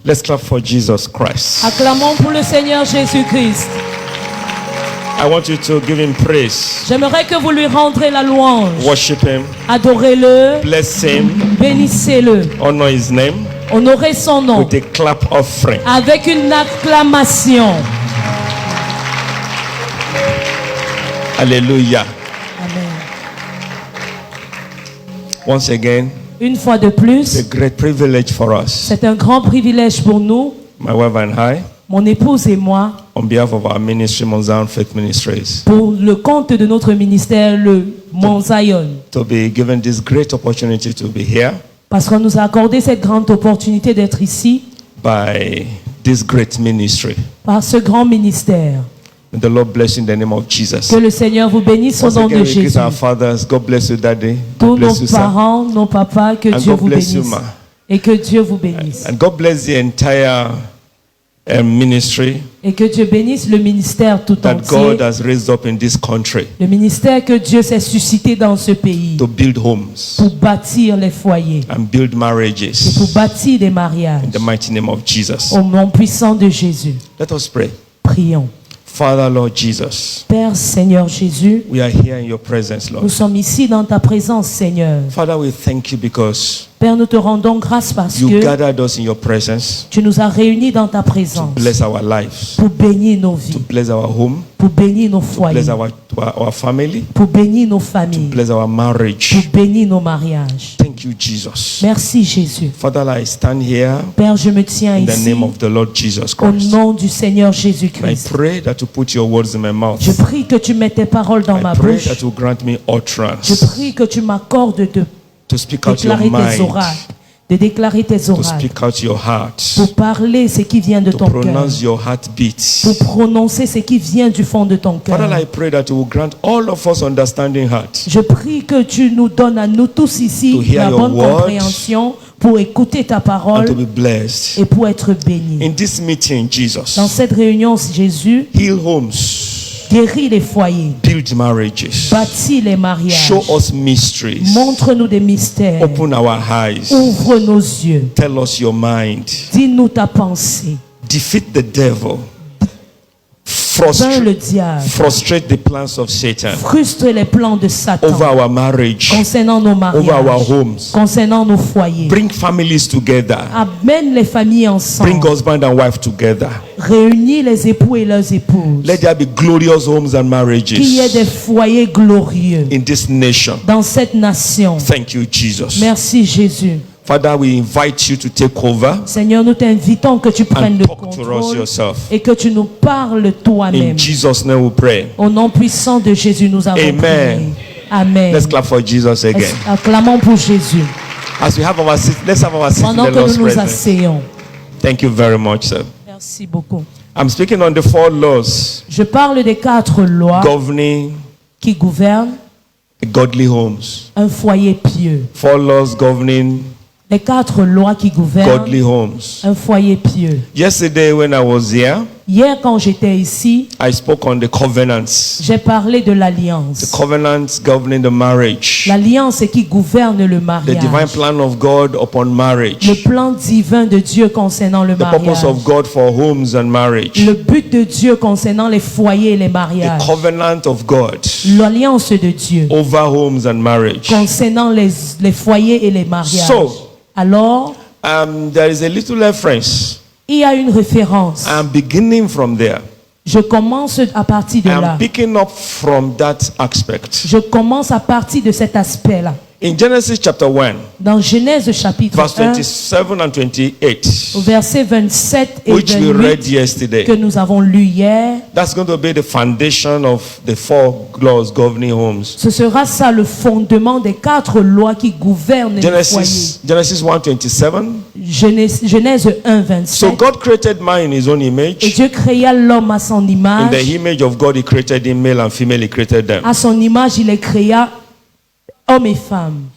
Let's clap for Jesus Christ. Acclamons pour le Seigneur Jésus-Christ. I want you to give him praise. J'aimerais que vous lui rendrez la louange. Worship him. Adorez-le. Bless him. Bénissez-le. Honor his name. Honorez son nom. With a clap offering. Avec une acclamation. Hallelujah. Amen. Once again, une fois de it's plus, a great privilege for us. C'est un grand privilège pour nous, My wife and I, mon épouse et moi, on behalf of our ministry, Mount Zion Faith Ministries, pour le compte de notre ministère, le Mont Zion, to be given this great opportunity to be here parce qu'on nous a accordé cette grande opportunité d'être ici by this great ministry. par ce grand ministère. May the Lord bless you in the name of Jesus. Que le Seigneur vous bénisse au Once nom again, de we greet Jésus. our fathers. God bless you, Daddy. Tous God bless nos you, son. parents, nos papas, que And Dieu God vous bless you, bénisse. ma. Et que Dieu vous bénisse. And God bless the entire ministry Et que Dieu bénisse le ministère tout that entier. God has raised up in this country Le ministère que Dieu s'est suscité dans ce pays. to build homes Pour bâtir les foyers. and build Et pour marriages bâtir des mariages. in the mighty name of Jesus. Au nom puissant de Jésus. Let us pray. Prions. Father, Lord Jesus, Père Seigneur Jésus, we are here in your presence, nous Lord. sommes ici dans ta présence, Seigneur. Father, we thank you because Père, nous te rendons grâce parce you que gathered us in your presence tu nous as réunis dans ta to présence bless our lives, pour bénir nos to vies, bless our home, pour bénir nos to foyers, bless our family, pour bénir nos to familles, bless our pour marriage. bénir nos mariages. Thank you, Jesus. Merci Jésus. Father, I stand here Père, je me tiens in the ici name of the Lord Jesus au Christ. nom du Seigneur I Jésus-Christ. pray that you put your words in my mouth. Je prie que tu mettes tes paroles dans ma I pray bouche. that you grant me Je utterance prie que tu m'accordes de to speak out your déclarer tes mind, oracles, de déclarer tes to oracles, speak out your heart, pour parler ce qui vient de to ton cœur, pronounce your heartbeats. pour prononcer ce qui vient du fond de ton cœur. Father, I pray that you will grant all of us understanding heart Je prie que tu nous donnes à nous tous To ici hear la your bonne word compréhension pour écouter ta and parole to be blessed. et pour être béni. In this meeting, Jesus, Dans cette réunion, Jésus, heal homes, guéris les foyers, build marriages, bâtis les mariages, show us mysteries, montre-nous des mystères, open our eyes, ouvre nos yeux, tell us your mind, dis-nous ta pensée, defeat the devil, vainc le diable, frustrate the plans of Satan frustre les plans de Satan over our marriage, concernant nos over our mariages, homes. concernant nos foyers. Bring families together. Amène les familles Bring ensemble, husband and wife together. réunis les époux et leurs épouses, Let there be glorious homes and qu'il y ait des marriages foyers glorieux in this nation. dans cette nation. Thank you, Jesus. Merci Jésus. Father, we invite you to take over Seigneur, nous t'invitons que tu prennes and le talk to us contrôle yourself. et que tu nous parles toi-même. In Jesus' name we pray. Au nom puissant de Jésus, nous avons Amen. prié. Amen. Let's clap for Jesus again. Acclamons pour Jésus. As we have our seat, let's have our seat in Pendant the que Lord's nous nous presence. asseyons. Thank you very much, sir. Merci beaucoup. I'm speaking on the 4 laws Je parle des 4 lois governing qui gouvernent godly homes. un foyer pieux. 4 laws governing Les 4 lois qui gouvernent godly homes. un foyer pieux. Yesterday when I was here, Hier, quand j'étais ici, I spoke on the covenants. j'ai parlé de The l'alliance. covenants governing the marriage. L'alliance qui gouverne le The divine mariage. plan of God upon Le marriage. plan divin de Dieu concernant le The purpose mariage. of God for homes and marriage. Le but de Dieu concernant les foyers et les The mariages. covenant of God L'alliance de Dieu over homes and marriage. concernant les foyers et les mariages. So, Alors, there is a little reference. il y a une référence. I'm beginning from there. Je commence à partir de là. I'm picking up from that aspect. Je commence à partir de cet aspect-là. In Genesis chapter 1, Dans Genèse chapitre verse 1, 27 and 28, au verset 27 et which we read 28 yesterday, que nous avons lu hier, that's going to be the foundation of the 4 laws governing homes. ce sera ça le fondement des 4 lois qui gouvernent les foyers. Genesis 1:27. Genèse 1, So 27. God created man in his own Et image. Dieu créa l'homme à son In image. the image of God, he created him, male and female, he created them. À son image, il les créa hommes et femmes.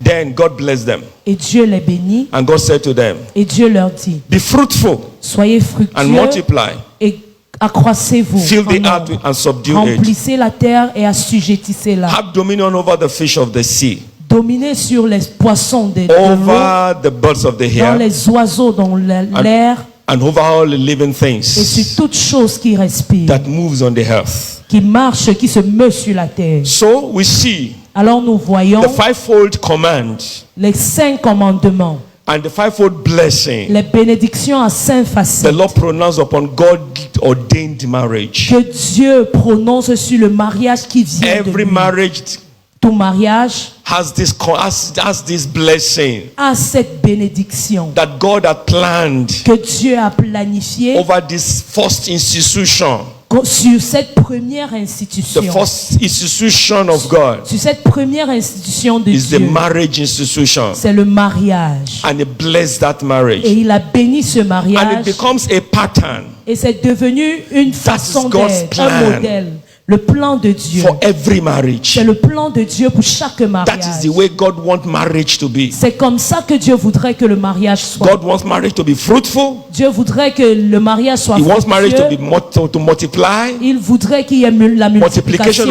Then God blessed them. Et Dieu les bénit. And God said to them, Et Dieu leur dit, be fruitful soyez and fructueux multiply. et accroissez-vous. Fill the en earth nombre. and subdue it. Remplissez la terre et assujettissez-la. Have dominion over the fish of the sea, dominer sur les poissons de l'eau, over the birds of the dans air, les oiseaux, dans l'air, and over all the living et sur things toute chose qui respire, that moves on the earth. qui marche, qui se meut sur la terre. So we see Alors nous voyons the fivefold command les 5 commandements, and the fivefold blessing les bénédictions à 5 the facettes Lord pronounced upon God ordained marriage. que Dieu prononce sur le mariage qui vient de Every lui. marriage Tout mariage has this blessing a cette bénédiction that God had planned que Dieu a planifiée over this first institution, sur cette première the institution. first institution of God Sur cette première institution de is the Dieu, marriage institution, c'est le mariage. and He blessed that marriage, Et il a béni ce and it mariage becomes a pattern et c'est devenu une façon God's d'être, un plan. modèle. Le plan de Dieu. for every marriage. C'est le plan de Dieu pour chaque That is mariage. the way God wants marriage to be. C'est comme ça que Dieu voudrait que le mariage soit. God wants marriage to be fruitful. Dieu voudrait que le mariage soit He wants marriage to be fructueux. to multiply, Il voudrait qu'il y ait la multiplication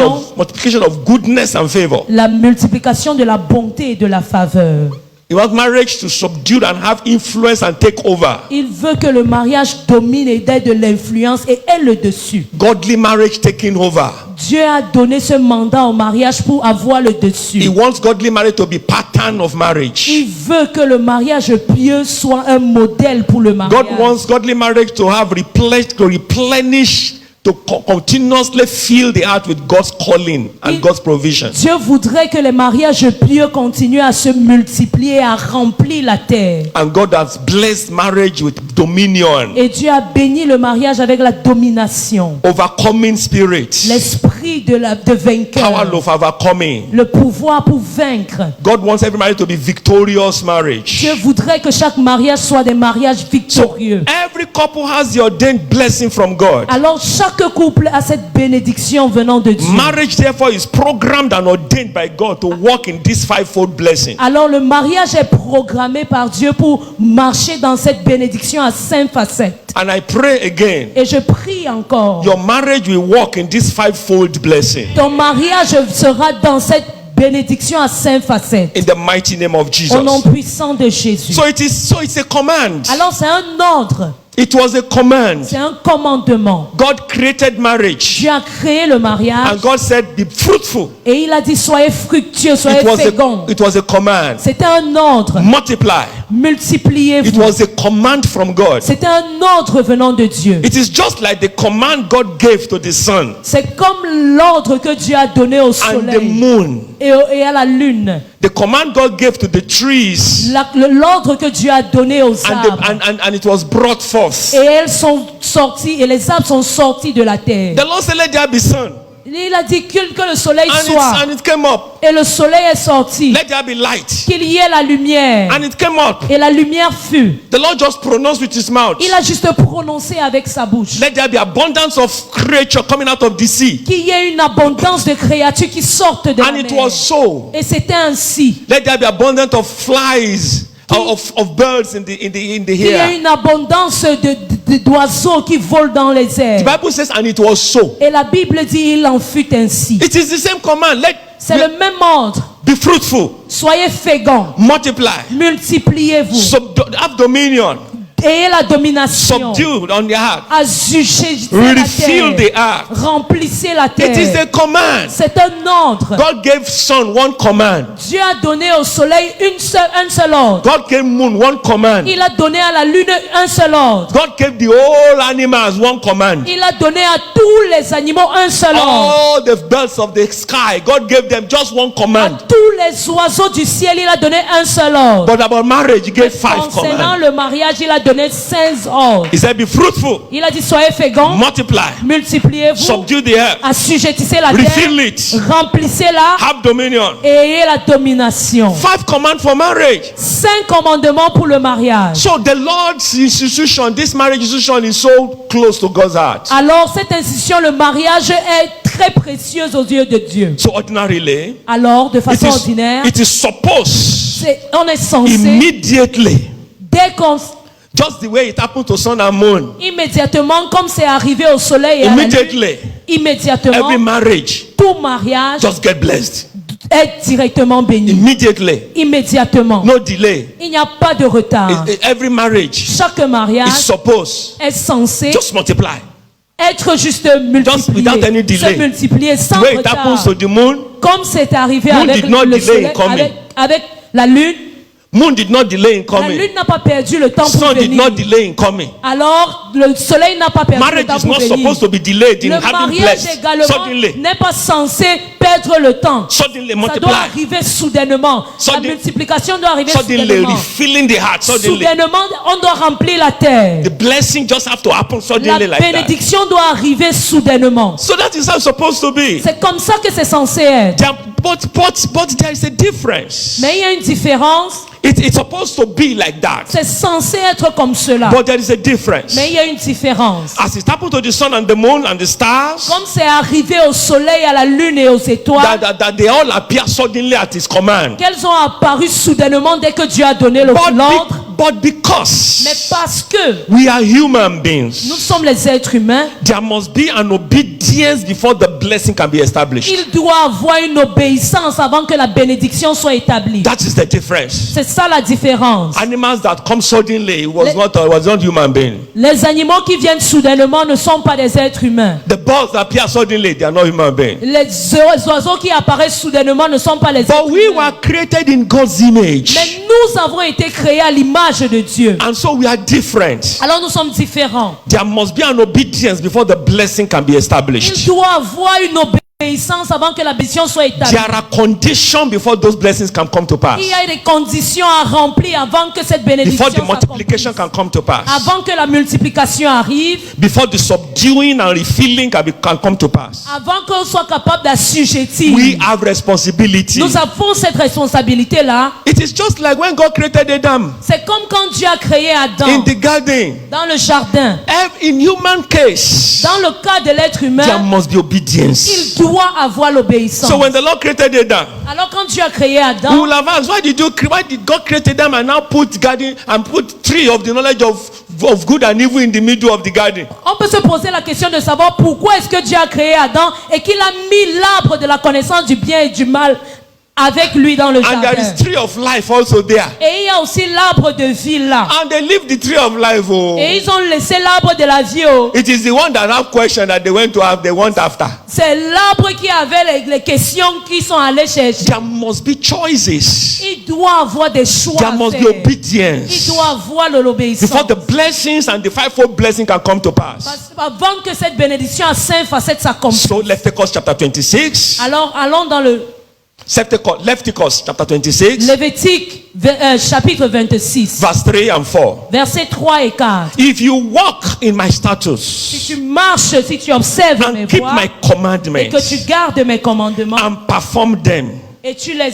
of goodness and favor. la multiplication de la bonté et de la faveur. He wants marriage to subdue and have influence and take over. Il veut que le mariage domine et ait de l'influence et ait le dessus. Godly marriage taking over. Dieu a donné ce mandat au mariage pour avoir le He dessus. wants godly marriage to be pattern of marriage. Il veut que le mariage pieux soit un modèle pour le mariage. God wants godly marriage to have replenish, to continuously fill the earth with God's calling and God's provision. Dieu voudrait que les mariages pieux continuent à se multiplier, à remplir la terre. And God has blessed marriage with dominion, Et Dieu a béni le mariage avec la domination, overcoming spirit, l'esprit de power vainqueur, of overcoming. le pouvoir pour vaincre. God wants every marriage to be victorious marriage. Dieu voudrait que chaque mariage soit des mariages So victorieux. every couple has the ordained blessing from God. Alors chaque couple a cette bénédiction venant de Dieu. Marriage therefore is programmed and ordained by God to walk in this fivefold blessing. Alors le mariage est programmé par Dieu pour marcher dans cette bénédiction à 5 facettes. And I pray again, Et je prie encore, your marriage will walk in this fivefold blessing ton mariage sera dans cette bénédiction à 5 facettes. in the mighty name of Jesus. Au nom puissant de Jésus. So it's a command. Alors c'est un ordre, It was a command. c'est un commandement. God created marriage Dieu a créé le mariage and God said be fruitful. et il a dit soyez fructueux, soyez féconds. It was a command. C'était un ordre. Multiply. It Multipliez-vous. was a command from God. C'était un ordre venant de Dieu. It is just like the command God gave to the sun C'est comme l'ordre que Dieu a donné au and the soleil moon. et à la lune. The command God gave to the trees L'ordre que Dieu a donné aux arbres. and it was brought forth. Et elles sont sorties, et les arbres sont sortis de la terre. The Lord said, let there be sun. Il a dit que le soleil soit. And it came up. Et le soleil est sorti. Let there be light. Qu'il y ait la lumière. And it came up. Et la lumière fut. The Lord just pronounced with his mouth. Il a juste prononcé avec sa bouche. Let there be abundance of creature coming out of the sea. Qu'il y ait une abondance de créatures qui sortent de la And it mer. was so. Et c'était ainsi. Let there be abundance of flies, of birds in the Il y a air. une abondance d'oiseaux qui volent dans les The airs. Bible says, and it was so. Et la Bible dit il en fut ainsi. It is the same command. C'est le même ordre. Be fruitful, Soyez féconds. multiply, Multipliez-vous. have dominion, Ayez la domination. subdue on the earth, Assujettissez la refill terre. the earth. Remplissez la It is terre. a command. C'est un ordre. God gave sun one command. Dieu a donné au soleil un seul ordre. God gave moon one command. Il a donné à la lune un seul ordre. God gave the whole animals one command. Il a donné à tous les animaux un seul ordre. All the birds of the sky, God gave them just one À command. tous les oiseaux du ciel, il a donné un seul ordre. But about marriage, He gave 5 Concernant commands. le mariage, il a donné 16 ordres. He said, be fruitful, Il a dit soyez féconds, multiply, multipliez-vous, subdue the earth, assujettissez la refill terre, it, remplissez-la have dominion. et ayez la domination. 5 commands for marriage. 5 commandements pour le mariage. So the Lord's institution, this marriage institution is so close to God's heart. Alors cette institution, le mariage est très précieuse aux yeux de Dieu. So ordinarily, Alors de façon ordinaire, it is supposed on est censé, immediately, dès qu'on just the way it happened to sun and moon, immédiatement, comme c'est arrivé au soleil et à la lune, immediately, immédiatement, every marriage tout mariage just get blessed. être directement béni. Immediately. Immédiatement. No delay. Il n'y a pas de retard. Every marriage Chaque is mariage supposed est censé just multiply. être juste without any multiplié. delay. Se multiplier sans The way it happens retard. to the moon, Comme c'est arrivé Moon avec did not le delay soleil, in coming. avec la lune. moon did not delay in La coming. lune n'a pas perdu le temps pour Sun did venir. not delay in coming. Alors, le soleil n'a pas perdu le Marriage temps is pour not venir. supposed to be delayed in Le having mariage blessed. également Suddenly. n'est pas censé perdre le temps. Suddenly Ça multiply. doit arriver soudainement. La multiplication doit arriver Suddenly soudainement. refilling the heart. Suddenly. Soudainement, on doit remplir la terre. The blessing just have to happen La suddenly like that. bénédiction doit arriver soudainement. So that is how it's supposed to be. C'est comme ça que c'est censé être. But there is a difference. Mais il y a une différence. It's supposed to be like that. C'est censé être comme cela. But there is a difference. Mais il y a une différence. As it happened to the sun and the moon and the stars, Comme c'est arrivé au soleil, à la lune et aux étoiles, that they all appear suddenly at his command. qu'elles ont apparu soudainement dès que Dieu a donné l'ordre. But because Mais parce que we are human nous beings, sommes les êtres humains, there must be an obedience before the blessing can be established. il doit avoir une obéissance avant que la bénédiction soit établie. That is the difference. C'est ça la différence. Animals that come suddenly was not human being. Les animaux qui viennent soudainement ne sont pas des êtres humains. The birds that appear suddenly, they are not human beings. Les oiseaux qui apparaissent soudainement ne sont pas les But êtres we humains. were created in God's image. Mais nous avons été créés à l'image de Dieu. And so we are different. Alors nous sommes différents. There must be an obedience before the blessing can be Il established. doit avoir une obéissance avant que la bénédiction soit établie. There are conditions before those blessings can come to pass. Il y a des conditions à remplir avant que cette bénédiction Before the multiplication s'accomplisse. can come to pass. Avant que la multiplication arrive, Before the subduing and refilling can come to pass. avant qu'on soit capable d'assujettir. We have responsibility. Nous avons cette responsabilité-là. It is just like when God created Adam C'est comme quand Dieu a créé Adam in the garden. dans le jardin. In human case, Dans le cas de l'être there humain, must be obedience. il doit avoir l'obéissance. So when the Lord created Adam, Alors quand Dieu a créé we Adam, will have asked, why did God create Adam and now put garden and put tree of the knowledge of good and evil in the middle of the garden? on peut se poser la question de savoir pourquoi est-ce que Dieu a créé Adam et qu'il a mis l'arbre de la connaissance du bien et du mal avec lui dans le And there jardin. is tree of life also there. Et il y a aussi l'arbre de vie là. And they leave the tree of life. Oh. Et ils ont laissé l'arbre de la vie. Oh. It is the one that have question that they want after. C'est l'arbre qui avait les questions qu'ils sont allés chercher. There must be choices. Il doit avoir des choix There à must be faire. obedience. Il doit avoir de l'obéissance. Before the blessings and the fivefold blessing can come to pass. Avant que cette bénédiction à 5 facettes s'accomplisse. So Leviticus chapter 26. Alors allons dans le Leviticus chapter 26. Lévitique chapitre 26. Verse 3 and 4. Versets 3 et 4. If you walk in my Si statutes tu marches, si tu observes mes and keep voies my et que tu commandments gardes mes commandements and perform them, et tu les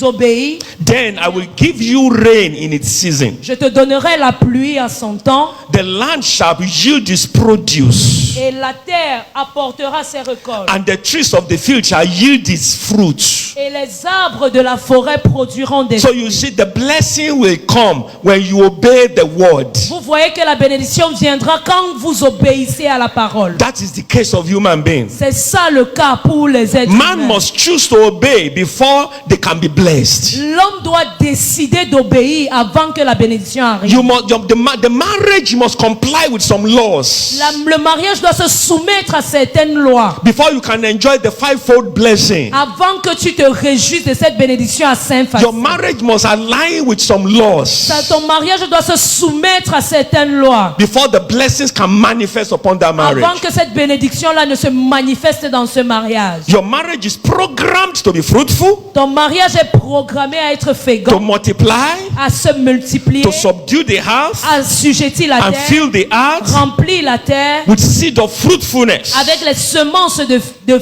obéis, then I will give you rain in its season. je te donnerai la pluie à son temps The land shall yield its produce, et la terre apportera ses récoltes. and the trees of the field shall yield its fruits. Et les arbres de la forêt produiront des So fruits. you see, the blessing will come when you obey the word. Vous voyez que la bénédiction viendra quand vous obéissez à la parole. That is the case of human beings. C'est ça le cas pour les êtres Man humains. must choose to obey before they can be blessed. L'homme doit décider d'obéir avant que la bénédiction arrive. The marriage must comply with some laws Le mariage doit se soumettre à certaines lois before you can enjoy the fivefold blessing. avant que tu te réjouisses de cette bénédiction à 5 facettes. Your marriage must align with some laws Ton mariage doit se soumettre à certaines lois before the blessings can manifest upon that avant marriage. que cette bénédiction-là ne se manifeste dans ce mariage. Your marriage is programmed to be fruitful, Ton mariage est programmé à être to fécond, multiply, à se multiplier, to subdue the house, à assujettir la and terre, fill the earth remplir la terre with seed of fruitfulness. avec les semences de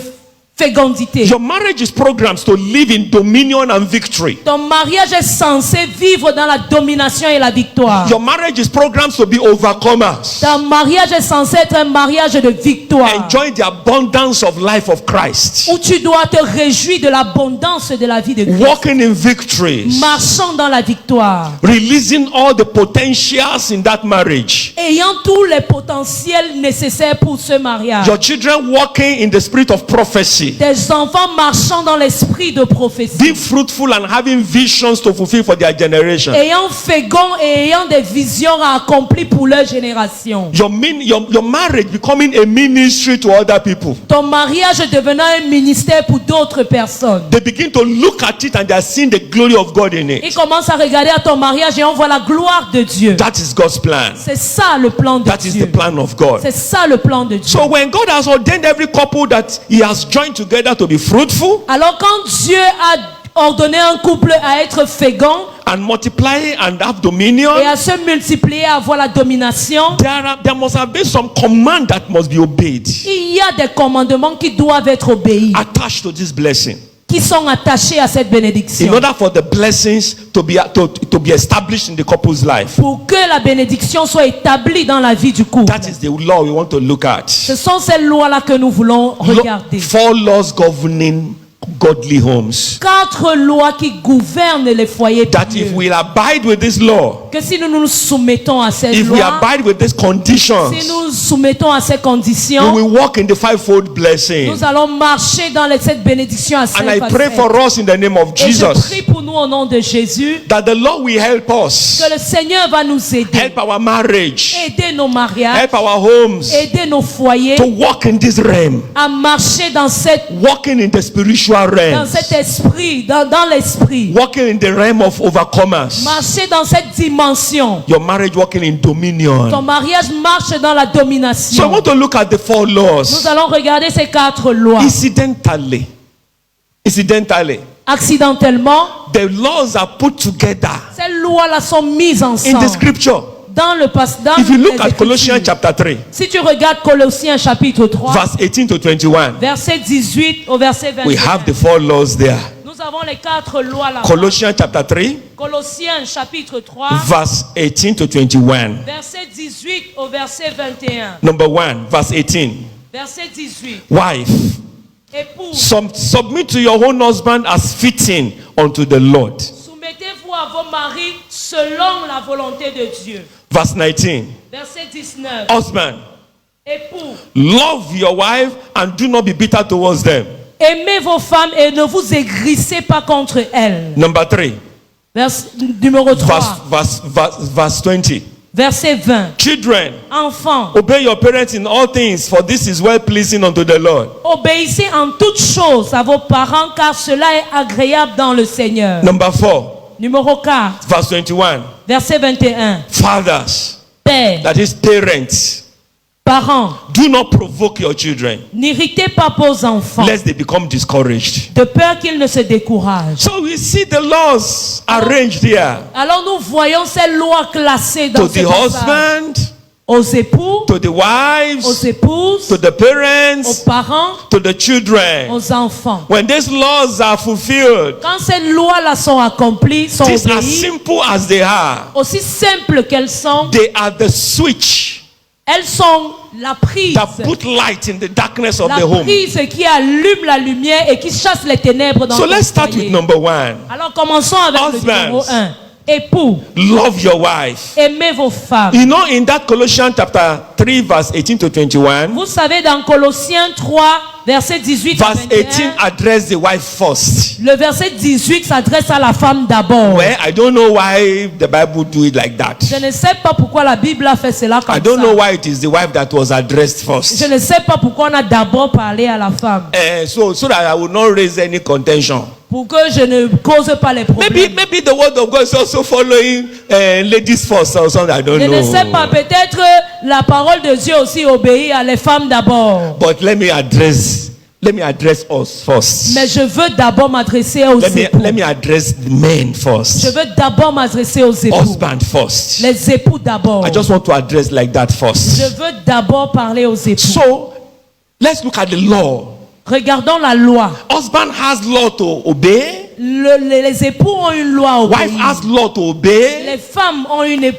fécondité. Your marriage is programmed to live in dominion and victory. Ton mariage est censé vivre dans la domination et la victoire. Your marriage is programmed to be overcomers, Ton mariage est censé être un mariage de victoire. enjoy the abundance of life of Christ, Où tu dois te réjouir de l'abondance de la vie de Christ. walking in victories, Marchant dans la victoire. releasing all the potentials in that marriage. Ayant tous les potentiels nécessaires pour ce mariage. Your children walking in the spirit of prophecy. prophecy. Des enfants marchant dans l'esprit de prophétie. Being fruitful and having visions to fulfill for their generation. Ayant fécond et ayant des visions à accomplir pour leur génération. Your marriage becoming a ministry to other people. Ton mariage devenant un ministère pour d'autres personnes. They begin to look at it and they are seeing the glory of God in it. Ils commencent à regarder à ton mariage et on voit la gloire de Dieu. That is God's plan. C'est ça le plan de That is the Dieu. plan of God. C'est ça le plan de Dieu. So when God has ordained every couple that He has joined together to be fruitful Alors quand Dieu a ordonné un couple à être fécond and multiply and have dominion, et à se multiplier, à avoir la domination, there must have been some command that must be obeyed, il y a des commandements qui doivent être obéis, attached to this blessing, qui sont attachés à cette in bénédiction. order for the blessings to be established in the couple's life. Pour que la bénédiction soit établie dans la vie du couple. That is the law we want to look at. Ce sont ces lois-là que nous voulons regarder. 4 laws governing godly homes. 4 lois qui gouvernent les foyers That if pieux. we abide with this law, Que si nous nous soumettons à ces if we lois, abide with these conditions, si nous soumettons à ces we conditions, will walk in the 5-fold blessing. nous allons marcher dans cette bénédiction à 5 And I pray facettes. for us in the name of Et je Jesus prie pour nous au nom de Jésus that the Lord will help us, que le Seigneur va nous aider, help our marriage, aider nos mariages, help our homes aider nos foyers to walk in this realm, à marcher dans walking in the spiritual realm, cet esprit, dans l'esprit, walking in the realm of overcomers. marcher dans cette dimension. Your marriage walking in dominion. Ton mariage marche dans la So I domination. want to look at the 4 Nous laws. allons regarder ces 4 lois. Incidentally, Accidentellement, the laws are put together ces lois-là sont mises in the ensemble. scripture. Dans le passé. If you look at Colossians chapter 3, Si tu regardes Colossiens chapitre 3, verse 18 to 21, verset 18 au verset 21. we have the 4 laws there. Nous avons les 4 lois là. Colossians chapter 3, Colossiens chapitre 3, verse 18 to 21. verset 18 au verset 21. Number 1, verse 18. Verset 18. Wife, Époux, submit to your own husband as fitting unto the Lord. soumettez-vous à vos maris selon la volonté de Dieu. Verse 19. Verset 19. Husband, Époux, love your wife and do not be bitter towards them. aimez vos femmes et ne vous aigrissez pas contre elles. Number 3, Numéro 3. verse 20. Verset 20. Children, Enfants, obey your parents in all things, for this is well pleasing unto the Lord. obéissez en toutes choses à vos parents, car cela est agréable dans le Seigneur. Number 4, Numéro 4. verse 21. Verset 21. Fathers, Père, that is parents, parents, do not provoke your children, n'irritez pas vos enfants, lest they become discouraged. de peur qu'ils ne se découragent. So we see the laws arranged here Alors nous voyons ces lois classées dans to ce the passage. husband, Aux époux, to the aux wives, épouses, to the aux parents, parents, to the children. aux enfants. When these laws are fulfilled, Quand ces lois-là sont accomplies, sont these as obéies, simple as they are, aussi simples qu'elles sont, they are the switch elles sont la prise. that put light in the darkness of La the home. prise qui allume la lumière et qui chasse les ténèbres dans So ton let's start with foyer. number 1. Alors commençons avec Husbands. le numéro 1. Époux, Love your wife. aimez vos femmes. You know, in that Colossians chapter 3, verse 18 to 21, Vous savez, dans Colossiens 3, verset 18 à verse 21, 18 address the wife first. le verset 18 s'adresse à la femme d'abord. Well, I don't know why the Bible do it like that. Je ne sais pas pourquoi la Bible a fait cela comme I don't ça. know why it is the wife that was addressed Je first. ne sais pas pourquoi on a d'abord parlé à la femme. So that I will not raise any contention. Pour que je ne cause pas les problèmes. Maybe the word of God is also following ladies first or something. I don't Je ne sais pas, know. peut-être la parole de Dieu aussi obéit à les femmes d'abord. But let me address us first. Mais je veux d'abord m'adresser aux époux. Let me address the men Je first. veux d'abord m'adresser aux époux. Husband first. Les époux d'abord. I just want to address like that Je first. veux d'abord parler aux époux. So let's look at the law. Regardons la loi. Husband has law to obey. Les époux ont une loi à Wife obéir. has law to obey. Les femmes ont une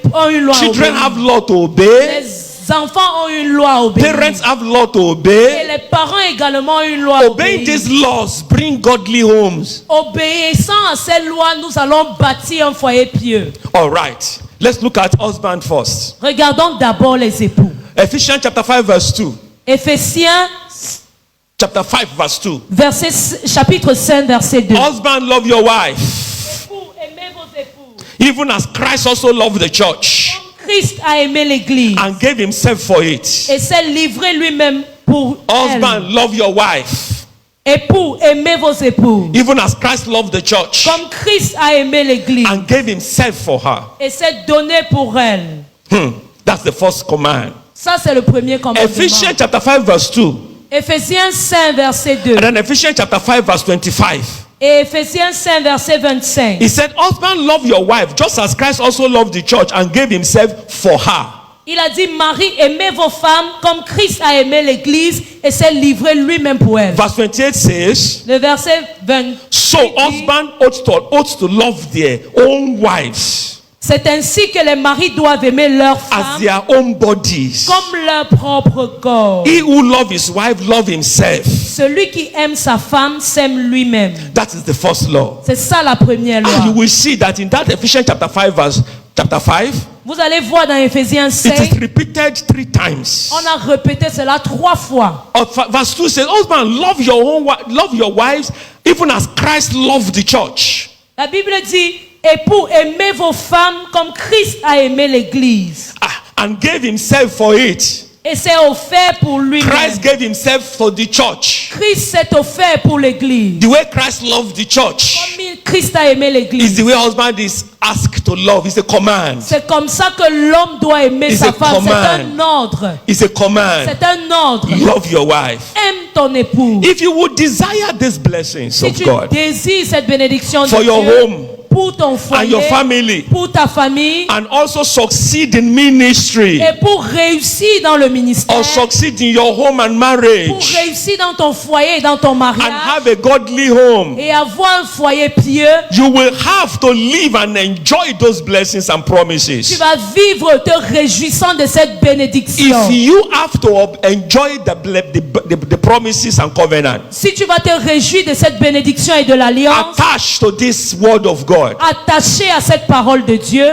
loi à Children obéir. have law to obey. Les enfants ont une loi à obéir. Parents have law to Et obey. les parents également ont une loi à Obeying obéir. these laws bring godly homes. Obéissant à ces lois, nous allons bâtir un foyer pieux. All right. Let's look at husband first. Regardons d'abord les époux. Ephesians chapter 5 verse 2. Éphésiens chapter 5, verse 2. Chapitre 5, verset 2. Husband, love your wife, Époux, aimez vos époux. even as Christ also loved the church Comme Christ a aimé l'église and gave himself for it. et s'est livré lui-même pour Husband, elle. love your wife, Époux, aimez vos époux. even as Christ loved the church Comme Christ a aimé l'église and gave himself for her. et s'est donné pour elle. That's the first command. Ça, c'est le premier commandement. Ephesians chapter 5, verse 2. Éphésiens 5, verset 2. And then Ephesians chapter 5, verse 25. Et Éphésiens 5, verset 25. He said, husband, love your wife, just as Christ also loved the church and gave himself for her. Il a dit, Marie, aimez vos femmes comme Christ a aimé l'église et s'est livré lui-même pour elle. Verse 28 says, Le verset 20. so husband ought to love their own wives C'est ainsi que les maris doivent aimer leurs as femmes their own bodies. comme leur propre corps. He who loves his wife, love himself. Celui qui aime sa femme s'aime lui-même. That is the first law. C'est ça la première And you loi. will see that in that Ephesians chapter 5, verse chapter 5, Vous allez voir dans Éphésiens it 5, is repeated 3 times. on a répété cela 3 fois. Verse 2 says, husband, love your wives, even as Christ loved the church. La Bible dit, époux, aimez vos femmes comme Christ a aimé l'église And gave himself for it. et s'est offert pour lui-même. Christ gave himself for the church. Christ s'est offert pour l'église. The way Christ loved the church Comme Christ a aimé is l'église. the way husband is asked to love. It's a command. C'est comme ça que l'homme doit aimer It's sa a femme. C'est command. un ordre. It's a command. C'est un ordre. Love your wife. Aime ton époux. If you would desire these blessings Si of tu God désires cette bénédiction for de your Dieu home pour ton and foyer, your family, pour ta famille and also succeed in ministry, et pour réussir dans le ministère, or succeed in your home and pour marriage, réussir dans ton foyer et dans ton and mariage have a godly home, et avoir un foyer pieux, you will have to live and enjoy those blessings and tu promises. vas vivre te réjouissant de cette bénédiction. If you have to enjoy the promises and covenant Si tu vas te réjouir de cette bénédiction et de l'alliance, attached to this word of God, attaché à cette parole de Dieu,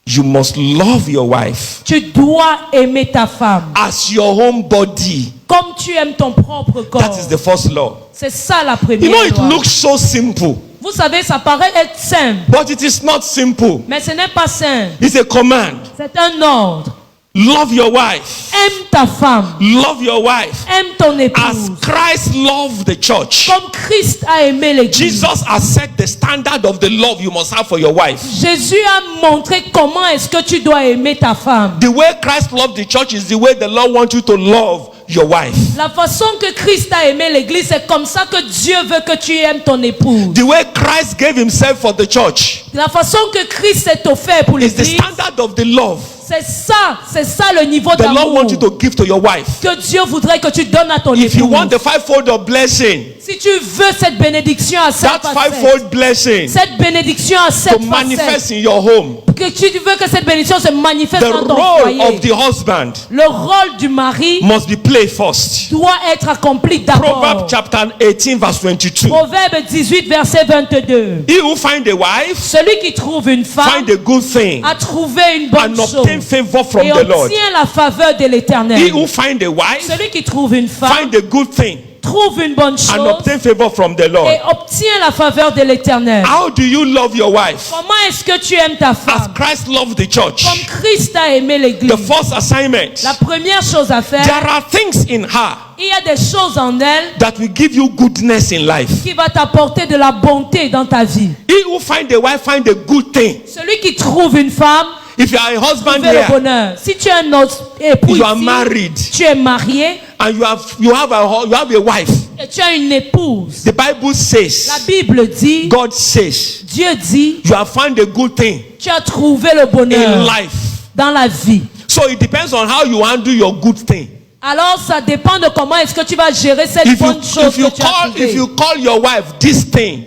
you must love your wife tu dois aimer ta femme as your own body. comme tu aimes ton propre corps. That is the first law. C'est ça la première You know, it loi. looks so simple, Vous savez, ça paraît être simple, but it is not simple. mais ce n'est pas simple. It's a command. C'est un ordre. Love your wife. Aime ta femme, Love your wife aime ton as épouse, Christ loved the church. comme Christ a aimé l'église. Jesus has set the standard of the love you must have for your wife. Jésus a montré comment est-ce que tu dois aimer ta femme. The way Christ loved the church is the way the Lord wants you to love your wife. La façon que Christ a aimé l'église, c'est comme ça que Dieu veut que tu aimes ton épouse. The way Christ gave himself for the church La façon que Christ s'est offert pour is the l'église, standard of the love c'est ça le niveau the Lord d'amour wants you to give to your wife. que Dieu voudrait que tu donnes à ton If you épouse. want the fivefold of blessing, Si tu veux cette bénédiction à sept that facettes, fivefold blessing cette bénédiction à to sept manifest facettes, in your home, que tu veux que cette bénédiction se manifeste the dans ton role foyer. of the husband Le rôle du mari must be played first. doit être accompli d'abord. Proverbs chapter 18 verse 22. Proverbe 18, verset 22. He who find a wife Celui qui trouve une femme find a good thing a trouvé une bonne and obtain chose favor from et the Lord. obtient la faveur de He l'Éternel. who find a wife Celui qui trouve une femme find a good thing trouve une bonne and chose obtain favor from the Lord. et obtient la faveur de l'Éternel. How do you love your wife? Comment est-ce que tu aimes ta As femme? Christ loved the church. Comme Christ a aimé l'église. The first assignment. La première chose à faire, There are things in her il y a des choses en elle that will give you goodness in life. qui va t'apporter de la bonté dans ta vie. He who find a wife find a good thing. Celui qui trouve une femme, If you are a husband trouve le here bonheur. Si tu es un autre époux You are ici, married. tu es marié and you have a wife, et tu as une épouse. the Bible La says, Bible dit, God says, Dieu dit, you have found a good thing tu as trouvé le bonheur in life. dans la vie. So it depends on how you handle your good thing. Alors ça dépend de comment est-ce que tu vas gérer cette bonne chose que tu as trouvée. If you call your wife this thing,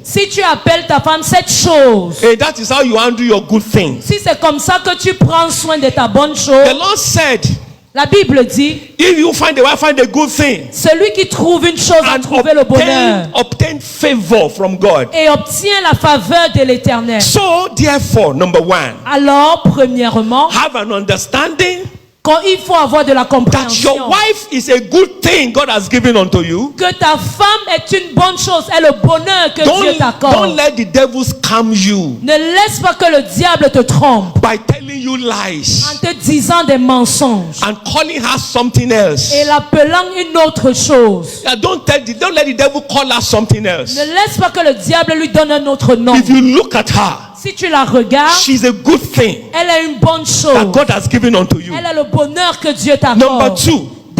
Si tu appelles ta femme cette chose, hey, that is how you handle your good thing. si c'est comme ça que tu prends soin de ta bonne chose, The Lord said, la Bible dit, if you find a wife, find a good thing celui qui trouve une chose a and trouvé le bonheur obtain favor from God. et obtient la faveur de l'Éternel. So therefore, number one, Alors, premièrement, have an understanding Quand il faut avoir de la that compréhension. your wife is a good thing God has given unto you. Que ta femme est une bonne chose, est le bonheur que Dieu Don't t'accorde. let the devil scam you Ne laisse pas que le diable te trompe by telling you lies en te disant des mensonges and calling her something else. et l'appelant une autre chose. Yeah, don't let the devil call her something else. Ne laisse pas que le diable lui donne un autre nom. If you look at her, Si tu la regardes, she's a good thing elle est une bonne that chose. God has given unto you. Elle est le bonheur que Dieu Number t'accorde. 2,